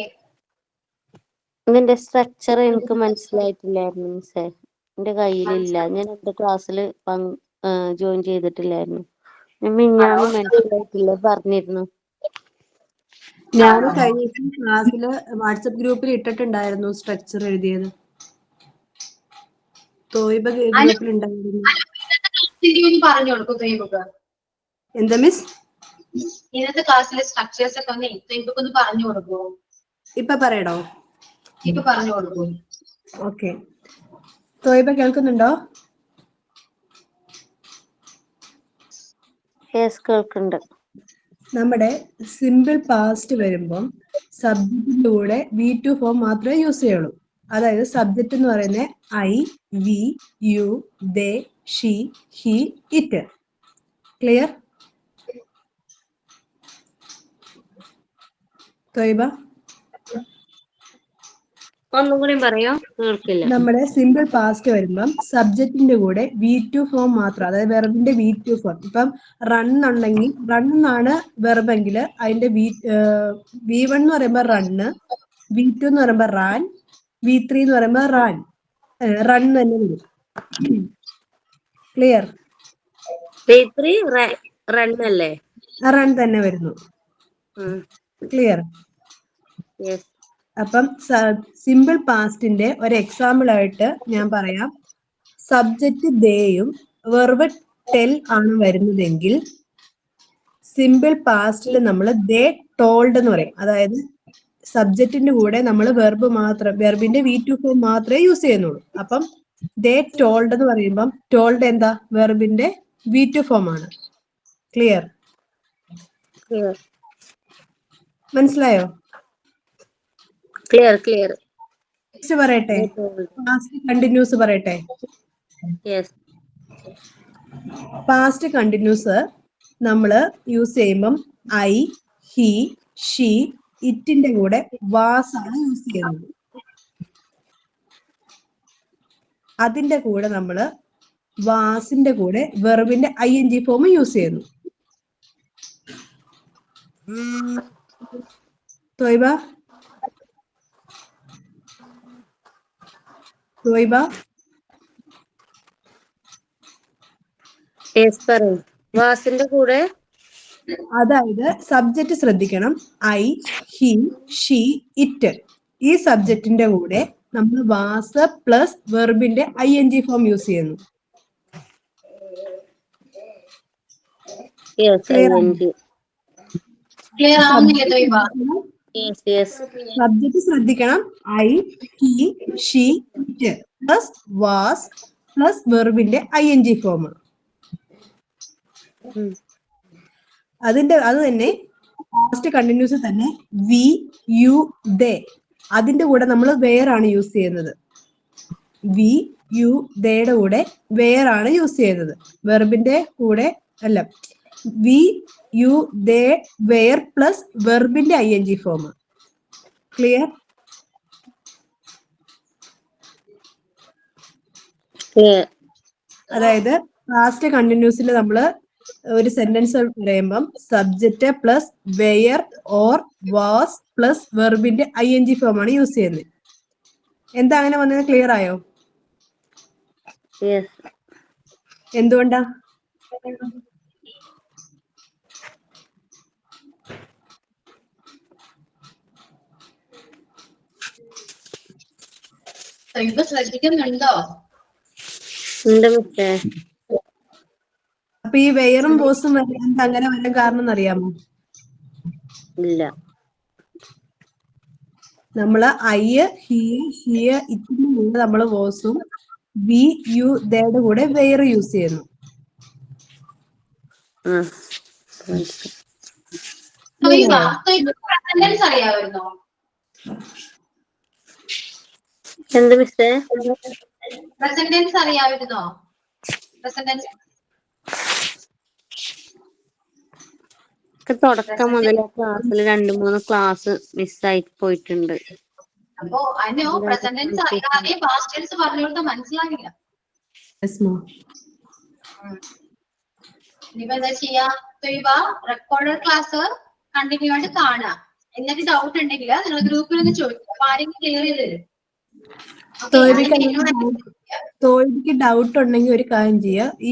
ഇതിന്റെ സ്ട്രക്ചർ എനിക്ക് മനസ്സിലായിട്ടില്ലായിരുന്നു മിസ്സേ. എന്റെ കയ്യിലില്ല. ഞാൻ എന്റെ ക്ലാസ്സിൽ ജോയിൻ ചെയ്തിട്ടില്ലായിരുന്നു. ഞാൻ മനസ്സിലായിട്ടില്ല പറഞ്ഞിരുന്നു.
ഞാൻ കഴിഞ്ഞ ക്ലാസ്സില് വാട്സപ്പ് ഗ്രൂപ്പിൽ ഇട്ടിട്ടുണ്ടായിരുന്നു സ്ട്രക്ചർ എഴുതിയത്. തോയ്ബ ഗ്രൂപ്പിൽ ഉണ്ടായിരുന്നു.
പറഞ്ഞു കൊടുക്കും തൊയ്ബക്ക്.
എന്താ മിസ്?
ഇന്നത്തെ ക്ലാസ്സിലെ സ്ട്രക്ചേഴ്സ് ഒക്കെ ഒന്ന് തൊയ്ബക്ക് ഒന്ന് പറഞ്ഞു കൊടുക്കൂ.
ഇപ്പൊ പറയണോ?
ഇപ്പൊ പറഞ്ഞു കൊടുക്കൂ.
ഓക്കെ. തോയ്ബ കേൾക്കുന്നുണ്ടോ?
കേൾക്കുന്നുണ്ട്.
നമ്മുടെ സിമ്പിൾ പാസ്റ്റ് വരുമ്പം സബ്ജക്റ്റിന്റെ കൂടെ V2 ഫോം മാത്രമേ യൂസ് ചെയ്യുള്ളൂ. അതായത് സബ്ജക്റ്റ് എന്ന് പറയുന്നത് I, we, you, they, she, he, it. Clear? Taiba
ഒന്നും കൂടി പറയോ? കേൾക്കില്ല.
നമ്മുടെ സിമ്പിൾ പാസ്റ്റ് വരുമ്പം സബ്ജക്റ്റിന്റെ കൂടെ V2 ഫോം മാത്രം, അതായത് വെർബിന്റെ V2 ഫോം. ഇപ്പം റൺ ഉണ്ടെങ്കിൽ റൺ എന്നാണ് വെർബെങ്കിൽ അതിന്റെ V1 എന്ന് പറയുമ്പോൾ റണ്ണ്, V2 എന്ന് പറയുമ്പോൾ റാൻ, V3 എന്ന് പറയുമ്പോൾ റൺ തന്നെ വരും. ക്ലിയർ?
V3 റൺ അല്ലേ?
റൺ തന്നെ വരുന്നു. ക്ലിയർ? അപ്പം സിമ്പിൾ പാസ്റ്റിന്റെ ഒരു എക്സാമ്പിൾ ആയിട്ട് ഞാൻ പറയാം. സബ്ജക്റ്റ് ദേയും വെർബ് ടെൽ ആണ് വരുന്നതെങ്കിൽ സിമ്പിൾ പാസ്റ്റിൽ നമ്മൾ ദേ ടോൾഡ് എന്ന് പറയും. അതായത് സബ്ജക്റ്റിന്റെ കൂടെ നമ്മൾ വെർബിന്റെ V2 ഫോം മാത്രമേ യൂസ് ചെയ്യുന്നുള്ളൂ. അപ്പം ദേ ടോൾഡ് എന്ന് പറയുമ്പം ടോൾഡ് എന്താ വെർബിന്റെ V2 ഫോം ആണ്. ക്ലിയർ? മനസ്സിലായോ?
ക്ലിയർ.
നെക്സ്റ്റ് പറയട്ടെ, പാസ്റ്റ് കണ്ടിന്യൂസ് പറയട്ടെ.
യെസ്.
പാസ്റ്റ് കണ്ടിന്യൂസ് നമ്മൾ യൂസ് ചെയ്യുമ്പം ഐ, ഹി, ഷീ, ഇറ്റിന്റെ കൂടെ വാസ് ആണ് യൂസ് ചെയ്യുന്നത്. അതിന്റെ കൂടെ നമ്മൾ വാസിന്റെ കൂടെ വെർബിന്റെ ING ഫോം യൂസ് ചെയ്യുന്നു. തോയ്ബ
വാസിന്റെ കൂടെ
അതായത് സബ്ജക്റ്റ് ശ്രദ്ധിക്കണം. I, he, she, it. ഈ സബ്ജക്റ്റിന്റെ കൂടെ നമ്മൾ വാസ് പ്ലസ് വെർബിന്റെ ING ഫോം യൂസ് ചെയ്യുന്നു.
ക്ലിയർ ആവുന്നില്ലേ തൊയ്ബ?
സബ്ജക്റ്റ് ശ്രദ്ധിക്കണം. I, he, she, it plus was plus വെർബിന്റെ ING ഫോം. അത് തന്നെ പാസ്റ്റ് കണ്ടിന്യൂസ് തന്നെ വി, യു, ദേ. അതിന്റെ കൂടെ നമ്മൾ വേർ ആണ് യൂസ് ചെയ്യുന്നത്. വി, യു, ദേയുടെ കൂടെ വേർ ആണ് യൂസ് ചെയ്യുന്നത്. വെർബിന്റെ കൂടെ അല്ല, we, you, they, were plus വെർബിന്റെ ING ഫോം. ക്ലിയർ? അതായത് പാസ്റ്റ് കണ്ടിന്യൂസിൽ നമ്മൾ ഒരു സെന്റൻസ് പറയുമ്പം subject plus were or was plus വെർബിന്റെ ING ഫോം ആണ് യൂസ് ചെയ്യുന്നത്. എന്താ അങ്ങനെ വന്നത്? ക്ലിയർ ആയോ? എന്തുകൊണ്ടാ?
തൊയ്ബ ശ്രദ്ധിക്കുന്നുണ്ടോ?
അപ്പൊ ഈ വെയറും ബോസും എന്താ അങ്ങനെ വരാൻ കാരണം എന്നറിയാമോ?
ഇല്ല.
നമ്മള് ഐ, ഹി, ഷിയ, ഇറ്റിന്റെ കൂടെ നമ്മള് വോസും വി, യു, ദേയുടെ കൂടെ വെയർ യൂസ് ചെയ്യുന്നു.
പ്രസന്റൻസ് അറിയാമായിരുന്നോ?
എന്ത് മിസ്സേ?
പ്രസന്റൻസ് അറിയാമായിരുന്നോ? പ്രസന്റൻസ്
തുടക്കം മുതൽ ക്ലാസ്സിൽ 2-3 ക്ലാസ് മിസ്സായി പോയിട്ടുണ്ട്.
അപ്പൊ അതിനോ പ്രസന്റൻസ് അറിയാതെ പാസ്റ്റ് ടെൻസ് പറഞ്ഞുകൊണ്ട് മനസ്സിലാകില്ല. ഇനിയിപ്പോ എന്താ ചെയ്യാ? റെക്കോർഡഡ് ക്ലാസ് കണ്ടിന്യൂ ആയിട്ട് കാണാം. എന്നിട്ട് ഡൗട്ട് ഉണ്ടെങ്കിൽ നിങ്ങൾ ഗ്രൂപ്പിൽ ഒന്ന് ചോദിക്കും. അപ്പൊ ആരെങ്കിലും ക്ലിയർ ചെയ്ത് തരും.
തോൽവിക്ക് ഡൗട്ട് ഉണ്ടെങ്കിൽ ഒരു കാര്യം ചെയ്യുക, ഈ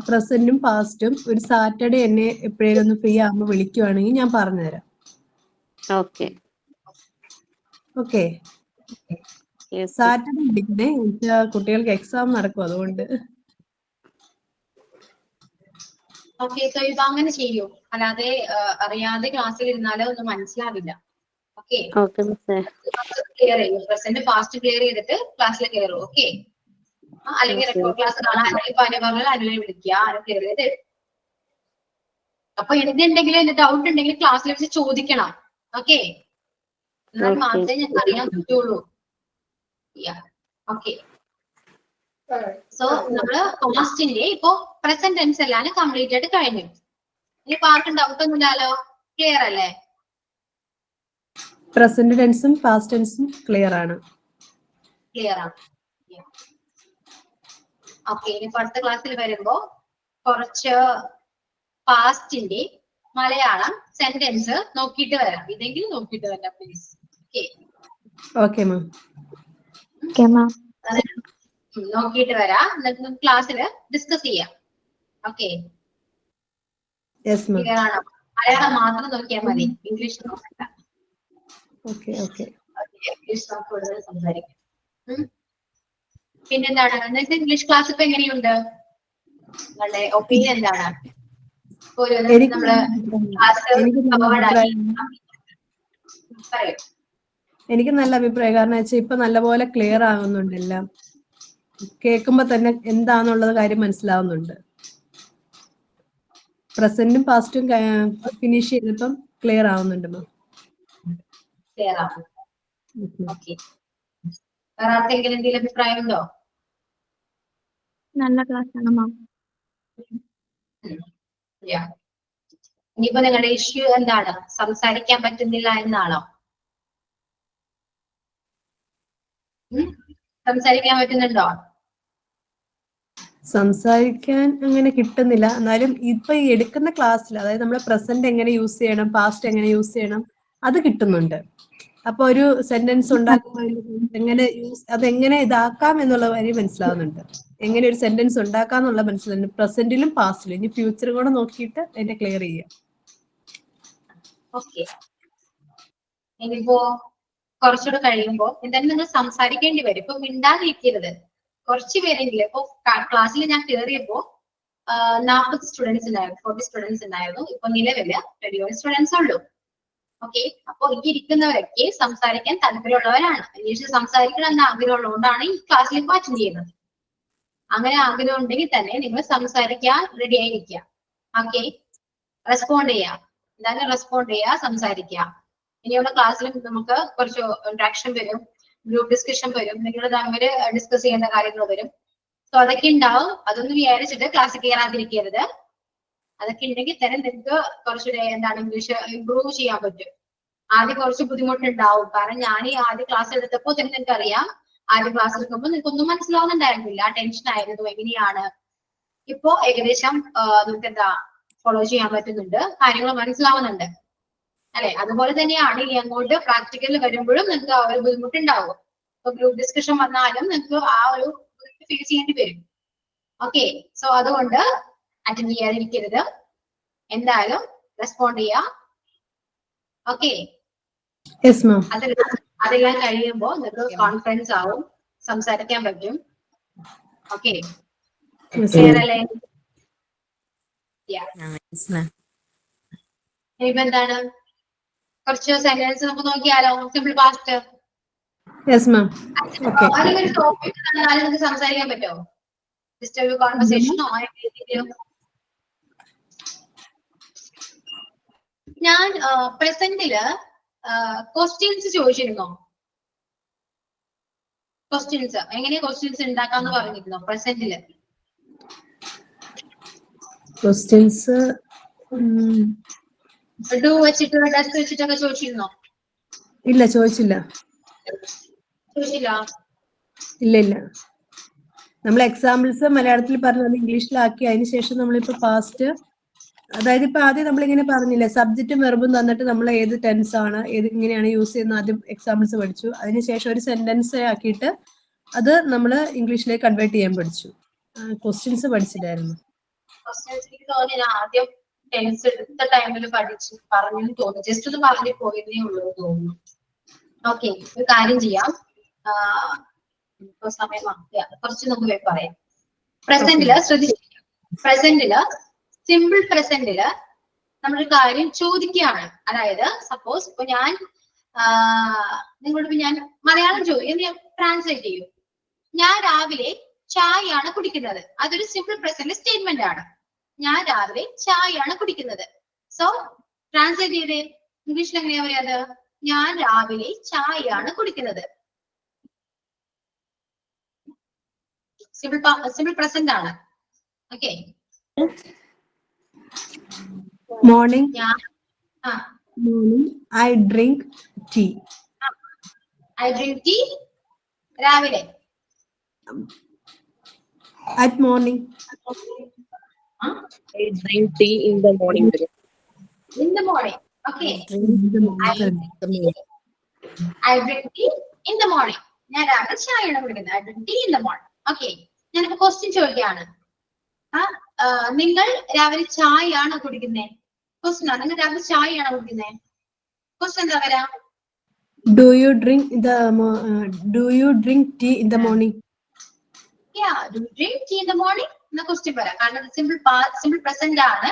പ്രസന്റും പാസ്റ്റും ഒരു സാറ്റർഡേ എന്നെ എപ്പോഴേലും ഒന്ന് ഫ്രീ ആകുമ്പോൾ വിളിക്കുവാണെങ്കിൽ ഞാൻ പറഞ്ഞുതരാം. ഓക്കെ? സാറ്റർഡേ വിളിക്കണേ, കുട്ടികൾക്ക് എക്സാം നടക്കും, അതുകൊണ്ട്.
ഓക്കെ, സോ ഇത് അങ്ങനെ ചെയ്യൂ. അല്ലാതെ അറിയാതെ ക്ലാസ്സിൽ ഇരുന്നാലോ ഒന്നും മനസ്സിലാവില്ല. ഓക്കെ, ക്ലിയർ ചെയ്യൂ. പ്രസന്റ് പാസ്റ്റ് ക്ലിയർ ചെയ്തിട്ട് ക്ലാസ്സിൽ കയറൂ. ഓക്കെ? അല്ലെങ്കിൽ റെക്കോർഡ് ക്ലാസ് കാണാൻ ഇപ്പൊ അനുഭവങ്ങൾ അനുവിനെ വിളിക്കുക, അനു ക്ലിയർ ചെയ്ത്. അപ്പൊ എന്തുണ്ടെങ്കിലും എന്റെ ഡൗട്ട് ഉണ്ടെങ്കിൽ ക്ലാസ്സിൽ വെച്ച് ചോദിക്കണം. ഓക്കെ? എന്നാൽ മാത്രമേ ഞങ്ങൾക്ക് അറിയാൻ പറ്റുള്ളൂ. ഓക്കെ, സോ നമ്മള് പാസ്റ്റിന്റെ ഇപ്പൊ പ്രസന്റ് ടെൻസ് എല്ലാം കംപ്ലീറ്റ് ആയിട്ട് കഴിഞ്ഞു. ഇനിയിപ്പോ ആർക്കും ഡൗട്ട് ഒന്നും ഇല്ലല്ലോ? ക്ലിയർ അല്ലേ?
പ്രസന്റ് ടെൻസും പാസ്റ്റ് ടെൻസും ക്ലിയർ ആണ്.
ക്ലിയർ ആണ്. ഓക്കെ, ഇനിയിപ്പോ അടുത്ത ക്ലാസ്സിൽ വരുമ്പോ കുറച്ച് പാസ്റ്റിന്റെ മലയാളം സെന്റൻസ് നോക്കിയിട്ട് വരാം. ഇതെങ്കിലും നോക്കിയിട്ട് വരാം പ്ലീസ്.
Okay ma'am.
നോക്കിയിട്ട് വരാം. എന്നിട്ട് ക്ലാസ്സിൽ ഡിസ്കസ് ചെയ്യാം. ഓക്കെ? ക്ലിയർ ആണോ? മലയാളം മാത്രം നോക്കിയാൽ മതി, ഇംഗ്ലീഷ് നോക്കണ്ട. ഇംഗ്ലീഷ് നമുക്ക് കൂടുതൽ സംസാരിക്കാം. പിന്നെന്താണ് നിങ്ങൾക്ക് ഇംഗ്ലീഷ് ക്ലാസ് ഇപ്പൊ എങ്ങനെയുണ്ട്? നിങ്ങളുടെ ഒപ്പീനിയൻ എന്താണ്? നമ്മള് പറയൂ.
എനിക്ക് നല്ല അഭിപ്രായം. കാരണം വെച്ചാൽ ഇപ്പൊ നല്ലപോലെ ക്ലിയർ ആകുന്നുണ്ട് എല്ലാം. കേൾക്കുമ്പോ തന്നെ എന്താന്നുള്ളത് കാര്യം മനസ്സിലാവുന്നുണ്ട്. പ്രസന്റും പാസ്റ്റും ഫിനിഷ് ചെയ്തപ്പം ക്ലിയർ ആവുന്നുണ്ട് മാം.
ക്ലിയർ ആവും. ഓക്കെ. വേറെ ആർക്കെങ്കിലും എന്തെങ്കിലും അഭിപ്രായം ഉണ്ടോ?
നല്ല ക്ലാസ് ആണ് മാം.
ഇനിയിപ്പോ നിങ്ങളുടെ ഇഷ്യൂ എന്താണ്? സംസാരിക്കാൻ പറ്റുന്നില്ല എന്നാണോ? സംസാരിക്കാൻ പറ്റുന്നുണ്ടോ?
സംസാരിക്കാൻ അങ്ങനെ കിട്ടുന്നില്ല. എന്നാലും ഇപ്പൊ ഈ എടുക്കുന്ന ക്ലാസ്സിൽ, അതായത് നമ്മൾ പ്രസന്റ് എങ്ങനെ യൂസ് ചെയ്യണം, പാസ്റ്റ് എങ്ങനെ യൂസ് ചെയ്യണം, അത് കിട്ടുന്നുണ്ട്. അപ്പൊ ഒരു സെന്റൻസ് ഉണ്ടാക്കുമ്പോൾ അതെങ്ങനെ ഇതാക്കാം എന്നുള്ള കാര്യം മനസ്സിലാവുന്നുണ്ട്. എങ്ങനെ ഒരു സെന്റൻസ് ഉണ്ടാക്കാം എന്നുള്ള മനസ്സിലാവുന്നുണ്ട്. പ്രസന്റിലും പാസ്റ്റിലും. ഇനി ഫ്യൂച്ചറും കൂടെ നോക്കിയിട്ട് അതിന്റെ ക്ലിയർ ചെയ്യാം.
ഓക്കെ. ഇനിയിപ്പോ കുറച്ചുകൂടെ കഴിയുമ്പോ എന്തായാലും നിങ്ങൾ സംസാരിക്കേണ്ടി വരും. ഇപ്പൊ മിണ്ടാതിരിക്കരുത്. കുറച്ച് പേരെങ്കിലും ഇപ്പൊ ക്ലാസ്സിൽ ഞാൻ കയറിയപ്പോ 40 സ്റ്റുഡൻസ് ഉണ്ടായിരുന്നു, 40 സ്റ്റുഡൻസ് ഉണ്ടായിരുന്നു. ഇപ്പൊ നിലവില് 21 സ്റ്റുഡൻസ് ഉള്ളൂ. ഓക്കെ. അപ്പൊ ഈ ഇരിക്കുന്നവരൊക്കെ സംസാരിക്കാൻ താല്പര്യമുള്ളവരാണ്. ഇംഗ്ലീഷിൽ സംസാരിക്കണം എന്ന ആഗ്രഹമുള്ളതുകൊണ്ടാണ് ഈ ക്ലാസ്സിൽ ഇപ്പൊ അറ്റൻഡ് ചെയ്യുന്നത്. അങ്ങനെ ആഗ്രഹം ഉണ്ടെങ്കിൽ തന്നെ നിങ്ങൾ സംസാരിക്കാൻ റെഡി ആയിരിക്കുക. ഓക്കെ. റെസ്പോണ്ട് ചെയ്യാം. എന്തായാലും റെസ്പോണ്ട് ചെയ്യുക, സംസാരിക്കുക. ഇനിയുള്ള ക്ലാസ്സിൽ നമുക്ക് കുറച്ച് ഇന്ററാക്ഷൻ വരും, ഗ്രൂപ്പ് ഡിസ്കഷൻ വരും, നിങ്ങൾ തമ്മിൽ ഡിസ്കസ് ചെയ്യേണ്ട കാര്യങ്ങൾ വരും. സോ അതൊക്കെ ഉണ്ടാവും. അതൊന്നും വിചാരിച്ചിട്ട് ക്ലാസ്സിൽ കയറാതിരിക്കരുത്. അതൊക്കെ ഉണ്ടെങ്കിൽ തന്നെ നിങ്ങൾക്ക് കുറച്ചുകൂടെ എന്താണ് ഇംഗ്ലീഷ് ഇംപ്രൂവ് ചെയ്യാൻ പറ്റും. ആദ്യം കുറച്ച് ബുദ്ധിമുട്ടുണ്ടാവും. കാരണം ഞാൻ ഈ ആദ്യ ക്ലാസ് എടുത്തപ്പോൾ തന്നെ നിങ്ങൾക്ക് അറിയാം, ആദ്യ ക്ലാസ് എടുക്കുമ്പോൾ നിങ്ങൾക്ക് ഒന്നും മനസ്സിലാവുന്നുണ്ടായിരുന്നില്ല. ടെൻഷൻ ആയിരുന്നു എങ്ങനെയാണ്. ഇപ്പോ ഏകദേശം നിങ്ങൾക്ക് എന്താ ഫോളോ ചെയ്യാൻ പറ്റുന്നുണ്ട്, കാര്യങ്ങൾ മനസ്സിലാവുന്നുണ്ട് അല്ലെ? അതുപോലെ തന്നെയാണ് ഇനി അങ്ങോട്ട് പ്രാക്ടിക്കലിൽ വരുമ്പോഴും നിങ്ങൾക്ക് ആ ഒരു ബുദ്ധിമുട്ടുണ്ടാവും. ഇപ്പൊ ഗ്രൂപ്പ് ഡിസ്കഷൻ വന്നാലും നിങ്ങൾക്ക് ആ ഒരു ഫേസ് ചെയ്യേണ്ടി വരും. ഓക്കെ. സോ അതുകൊണ്ട് അറ്റൻഡ് ചെയ്യാതിരിക്കരുത്. എന്തായാലും റെസ്പോണ്ട് ചെയ്യാം. ഓക്കെ. അതെല്ലാം കഴിയുമ്പോ നിങ്ങൾക്ക് കോൺഫിഡൻസ് ആവും, സംസാരിക്കാൻ പറ്റും. ഓക്കെ. ക്ലിയറല്ലേ? ഇനിയിപ്പോ എന്താണ്, കുറച്ച് സെന്റൻസ് നമുക്ക് നോക്കിയാലോ? Simple past. ഒരു ടോപ്പിക് തന്നാലും നിങ്ങൾക്ക് സംസാരിക്കാൻ പറ്റുമോ? ജസ്റ്റ് ഒരു കോൺവെർസേഷനോ എന്തെങ്കിലും? ഞാൻ പ്രസന്റില് ക്വസ്റ്റ്യൻസ് ചോദിച്ചിരുന്നോ? ക്വസ്റ്റ്യൻസ് എങ്ങനെയാ ക്വസ്റ്റ്യൻസ് ഉണ്ടാക്കാന്ന് പറഞ്ഞിരുന്നോ പ്രസന്റില്?
ക്വസ്റ്റ്യൻസ്
ഡു വെച്ചിട്ട് ഡസ് വെച്ചിട്ടൊക്കെ ചോദിച്ചിരുന്നോ?
ഇല്ല, ചോദിച്ചില്ല. ഇല്ല. നമ്മൾ എക്സാമ്പിൾസ് മലയാളത്തിൽ പറഞ്ഞത് ഇംഗ്ലീഷിലാക്കി അതിനുശേഷം നമ്മളിപ്പോ പാസ്റ്റ്, അതായത് ഇപ്പൊ ആദ്യം നമ്മളിങ്ങനെ പറഞ്ഞില്ലേ, സബ്ജക്റ്റും വെർബും തന്നിട്ട് നമ്മൾ ഏത് ടെൻസ് ആണ്, ഏത് ഇങ്ങനെയാണ് യൂസ് ചെയ്യുന്നത്, ആദ്യം എക്സാമ്പിൾസ് പഠിച്ചു. അതിനുശേഷം ഒരു സെന്റൻസ് ആക്കിയിട്ട് അത് നമ്മൾ ഇംഗ്ലീഷിലേക്ക് കൺവേർട്ട് ചെയ്യാൻ പഠിച്ചു. ക്വസ്റ്റ്യൻസ് പഠിച്ചില്ലായിരുന്നു.
ആദ്യം ടെൻസ് എടുത്ത ടൈമിൽ പഠിച്ചു പറഞ്ഞു തോന്നുന്നു. ജസ്റ്റ് ഒന്ന് പറഞ്ഞു പോയതേ ഉള്ളൂ തോന്നുന്നു. ഓക്കെ. ഒരു കാര്യം ചെയ്യാം, ഇപ്പൊ സമയം കുറച്ച് നമുക്ക് പറയാം. പ്രസന്റില് ശ്രദ്ധിച്ചിരിക്കാം. പ്രസന്റില് സിമ്പിൾ പ്രസന്റില് നമ്മളൊരു കാര്യം ചോദിക്കുകയാണ്. അതായത് സപ്പോസ് ഇപ്പൊ ഞാൻ നിങ്ങളോട് ഞാൻ മലയാളം ചോദിക്കും, ട്രാൻസ്ലേറ്റ് ചെയ്യും. ഞാൻ രാവിലെ ചായയാണ് കുടിക്കുന്നത്. അതൊരു സിമ്പിൾ പ്രസന്റ് സ്റ്റേറ്റ്മെന്റ് ആണ്. ഞാൻ രാവിലെ ചായയാണ് കുടിക്കുന്നത്. സോ ട്രാൻസ്ലേറ്റ് ചെയ്തേ, ഇംഗ്ലീഷിൽ എങ്ങനെയാ പറയാത്? ഞാൻ രാവിലെ ചായയാണ് കുടിക്കുന്നത്. സിമ്പിൾ പ്രസന്റ് ആണ്. Okay.
Morning I drink tea.
I drink tea രാവിലെ.
At morning.
I drink tea in the morning.
In the morning. Okay. I drink tea in the morning. ഞാൻ രാവിലെ ചായയാണ് കുടിക്കുന്നത്. I drink tea in the morning. Okay. ഞാനിപ്പോ question ചോദിക്കുകയാണ്. നിങ്ങൾ രാവിലെ ചായയാണോ കുടിക്കുന്നത്? ക്വസ്റ്റ്യൻ ആണ്. നിങ്ങൾ രാവിലെ ചായയാണോ കുടിക്കുന്നത്? ക്വസ്റ്റ്യൻ എന്താ വരാ?
Do you drink tea in the morning?
Yeah, do you drink tea in the morning? എന്ന ക്വസ്റ്റ്യൻ വരാം. കാരണം സിമ്പിൾ പ്രസന്റ് ആണ്.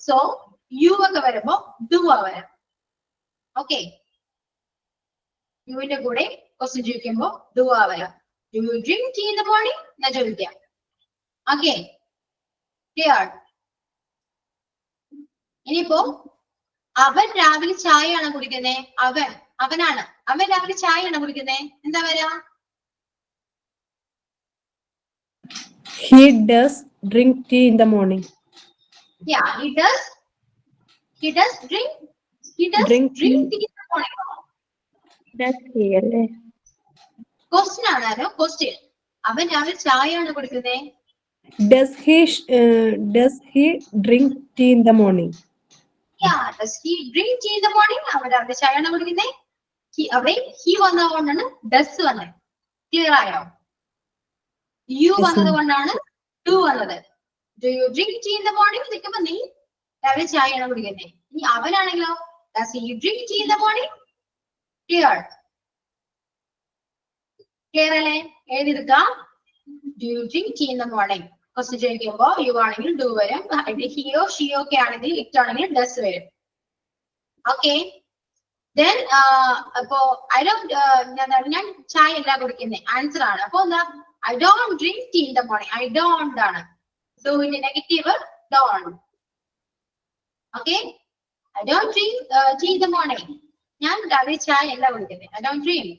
സോ യു ഒക്കെ വരുമ്പോ ഡു ആ വരാം. ഓക്കെ. യുവിന്റെ കൂടെ ക്വസ്റ്റ്യൻ ചോദിക്കുമ്പോ ഡു ആ വരാം. Do you drink tea in the morning എന്നാ ചോദിക്കാം. Okay, clear? ഇനിയിപ്പോ അവൻ രാവിലെ ചായയാണോ കുടിക്കുന്നേ? അവൻ രാവിലെ ചായയാണോ കുടിക്കുന്നേ? എന്താ വരാ?
He does drink tea in the morning.
Yeah, he does drink
Drink
tea in the morning.
Does he അല്ലേ?
ക്വസ്റ്റ്യൻ ആണല്ലോ, ക്വസ്റ്റ്യൻ. അവൻ രാവിലെ ചായയാണോ കുടിക്കുന്നേ?
Does he drink tea in the morning?
Yeah, does he drink tea in the morning? അവൻ രാവിലെ ചായയാണോ കുടിക്കുന്നേ? അവിടെ he വന്നതുകൊണ്ടാണ് ഡസ് വന്നത്. ക്ലിയർ ആയോ? യു വന്നത് കൊണ്ടാണ് ഡു വന്നത്. Do you drink tea in the morning നിൽക്കുമ്പോ നീ രാവിലെ ചായയാണോ കുടിക്കുന്നേ? ഇനി അവനാണെങ്കിലോ does he drink tea in the morning? Clear? Clear അല്ലേ? എഴുതിയെടുക്കാം. Do you drink tea in the morning question ചോദിക്കുമ്പോ യു ആണെങ്കിൽ ഡു വരും, ഹിയോ ഷിയോ ഒക്കെ ആണെങ്കിൽ ഇറ്റ് ആണെങ്കിൽ ഡസ് വരും. ഓക്കെ, ദെൻ അപ്പോ ഞാൻ ചായ അല്ല കുടിക്കുന്നേ ആൻസർ ആണ്. അപ്പൊ എന്താ? I don't drink tea in the morning. I don't ആണ്. Do in negative don't. Okay? I don't drink tea in the morning. ഞാൻ രാവിലെ ചായ അല്ല കുടിക്കുന്നത്. I don't drink.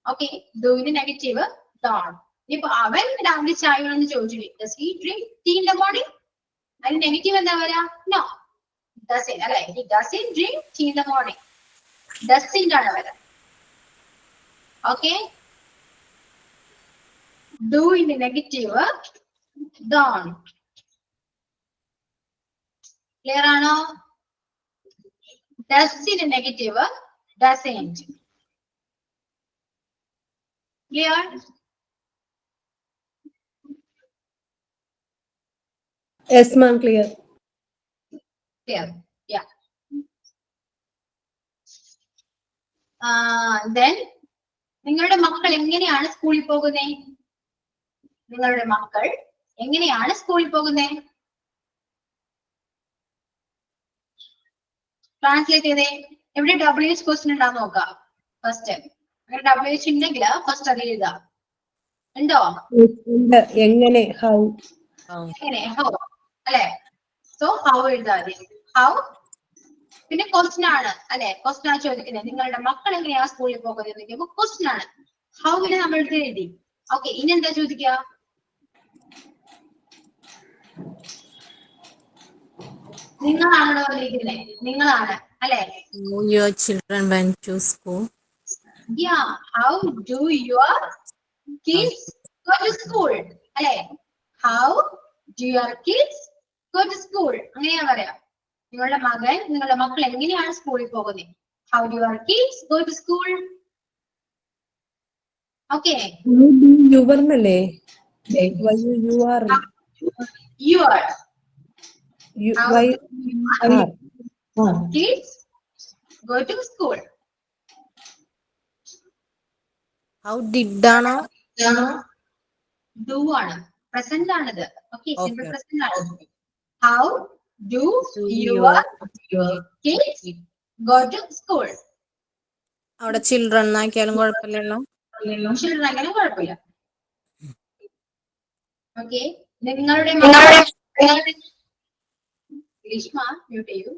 Okay? Do in negative don't. ഇപ്പൊ അവൻ രാവിലെ ചായ വേണമെന്ന് ചോദിച്ചു. Does he drink tea in the morning? അതിന് നെഗറ്റീവ് എന്താ വരാ? No. Doesn't അല്ലെ? He doesn't drink tea in the morning. Doesn't ആണ് വരാ. Okay? Do in the negative don't. Clear ആണോ? Does in the negative doesn't. Clear?
Yes ma'am, clear.
Clear. Yeah. Then നിങ്ങളുടെ മക്കൾ എങ്ങനെയാണ് സ്കൂളിൽ പോകുന്നേ? നിങ്ങളുടെ മക്കൾ എങ്ങനെയാണ് സ്കൂളിൽ പോകുന്നേ? ട്രാൻസ്ലേറ്റ് ചെയ്തേ. എവിടെ WH ക്വസ്റ്റ്യൻ ഉണ്ടാവും നോക്കാം. ഫസ്റ്റ് WH ഉണ്ടെങ്കിൽ ഫസ്റ്റ് അത് എഴുതാം. ഉണ്ടോ?
എങ്ങനെ? ഹൗ?
എങ്ങനെ? ഹൗ അല്ലെ? സോ ഹൗ എഴുതാ മതി. ഹൗ പിന്നെ ക്വസ്റ്റ്യൻ ആണ് അല്ലെ? ക്വസ്റ്റ്യൻ ആണ് ചോദിക്കുന്നത്. നിങ്ങളുടെ മക്കൾ എങ്ങനെയാ സ്കൂളിൽ പോകുന്നത് ചോദിക്കുമ്പോൾ ക്വസ്റ്റ്യൻ ആണ്. ഹൗവിനെ നമ്മൾ എഴുതി. ഓക്കെ, ഇനി എന്താ ചോദിക്കുക? നിങ്ങളാണോ പറഞ്ഞിരിക്കുന്നത്? നിങ്ങളാണ് അല്ലെ?
Your children went to school.
Yeah, how do your kids go to school? അല്ലെ? How do your kids go to school? അങ്ങനെയാ പറയാ. നിങ്ങളുടെ മക്കൾ എങ്ങനെയാണ് സ്കൂളിൽ പോകുന്നത്? How do your kids go to school? Okay.
You പറഞ്ഞല്ലേ? You are. Why
kids go to school?
How did ആണോ?
Do ആണ്. Present ആണിത്. Okay, simple
Okay.
present ആണ്. How do your kids go to school?
അവിടെ children ആക്കിയാലും കുഴപ്പമില്ലല്ലോ.
Children അങ്ങനെ കുഴപ്പമില്ല. Okay, നിങ്ങളുടെ ഗ്രീഷ്മ മ്യൂട്ട് ചെയ്യൂ.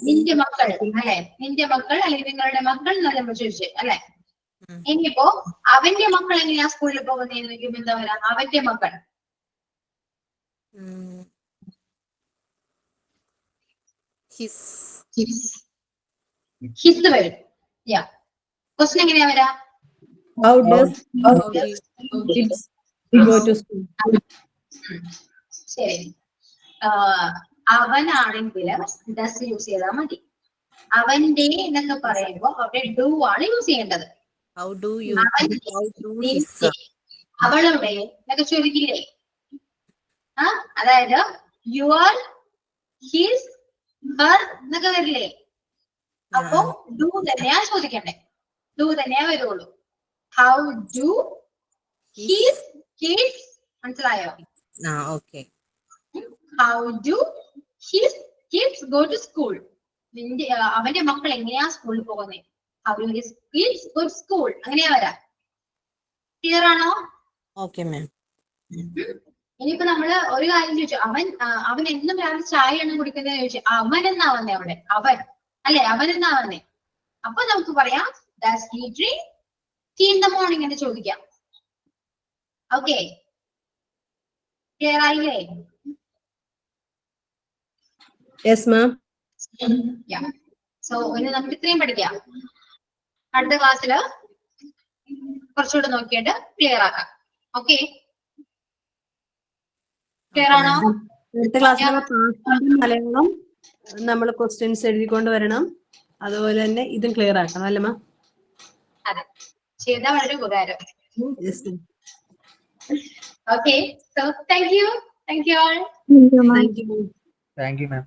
നിന്റെ മക്കൾ അല്ലെ? നിന്റെ മക്കൾ അല്ലെങ്കിൽ നിങ്ങളുടെ മക്കൾ എന്നല്ല നമ്മൾ ചോദിച്ചത് അല്ലെ? ഇനിയിപ്പോ അവന്റെ മക്കൾ എങ്ങനെയാ സ്കൂളിൽ പോകുന്നതെന്ന് ചോദിക്കുമ്പോ എന്താ പറയാ? അവന്റെ മക്കൾ. ഹിസ് വരും. യാ, ക്വസ്റ്റ്യൻ എങ്ങനെയാ വരാ?
how does kids go to school?
ശരി, അവനാണെങ്കിൽ ഡസ് യൂസ് ചെയ്താൽ മതി. അവന്റെ എന്നൊക്കെ പറയുമ്പോ അവിടെ ഡു ആണ് യൂസ് ചെയ്യേണ്ടത്.
How do you? How do his?
അവളുടെ എന്നൊക്കെ ചോദിക്കില്ലേ? അതായത് യുവർ, ഹിസ്, ഹർ എന്നൊക്കെ വരില്ലേ? അപ്പൊ ഡു തന്നെയാ ചോദിക്കണ്ടേ. ഡു തന്നെയാ വരുള്ളൂ. ഹൗ ഡു ഹിസ് കിഡ്സ്, മനസ്സിലായോ?
Okay.
How do his kids go to school? അവന്റെ മക്കൾ എങ്ങനെയാ സ്കൂളിൽ പോകുന്നത്? Having is good school. അങ്ങനെയാ വരാ. ക്ലിയർ ആണോ?
Okay, ma'am.
ഇനിയിപ്പോ നമ്മള് ഒരു കാര്യം ചോദിച്ചു, അവൻ എന്നും രാവിലെ ചായയാണ് കുടിക്കുന്നത് ചോദിച്ചു, അവൻ എന്നാ വന്നേ അവിടെ, അവൻ അല്ലെ, അവൻ എന്നാ വന്നേ. അപ്പൊ നമുക്ക് പറയാം does he drink tea in the morning എന്ന് ചോദിക്കാം. ഓക്കെ, ക്ലിയർ ആയില്ലേ?
Yes ma'am.
സോ ഇനി നമുക്ക് ഇത്രയും പഠിക്കാം. അടുത്ത ക്ലാസ്സില് കുറച്ചുകൂടെ നോക്കിയിട്ട് ക്ലിയർ ആക്കാം. ഓക്കെ, ക്ലിയർ ആണോ?
അടുത്ത ക്ലാസ്സിൽ മലയാളം നമ്മൾ ക്വസ്റ്റ്യൻസ് എഴുതിക്കൊണ്ട് വരണം. അതുപോലെ തന്നെ ഇതും ക്ലിയർ ആക്കണം അല്ലേ മാം?
അതെ, ചെയ്താൽ വളരെ ഉപകാരം.
Yes.
Okay, so thank you. Thank you all.
Thank you, ma'am.
Thank you.
Thank you, ma'am.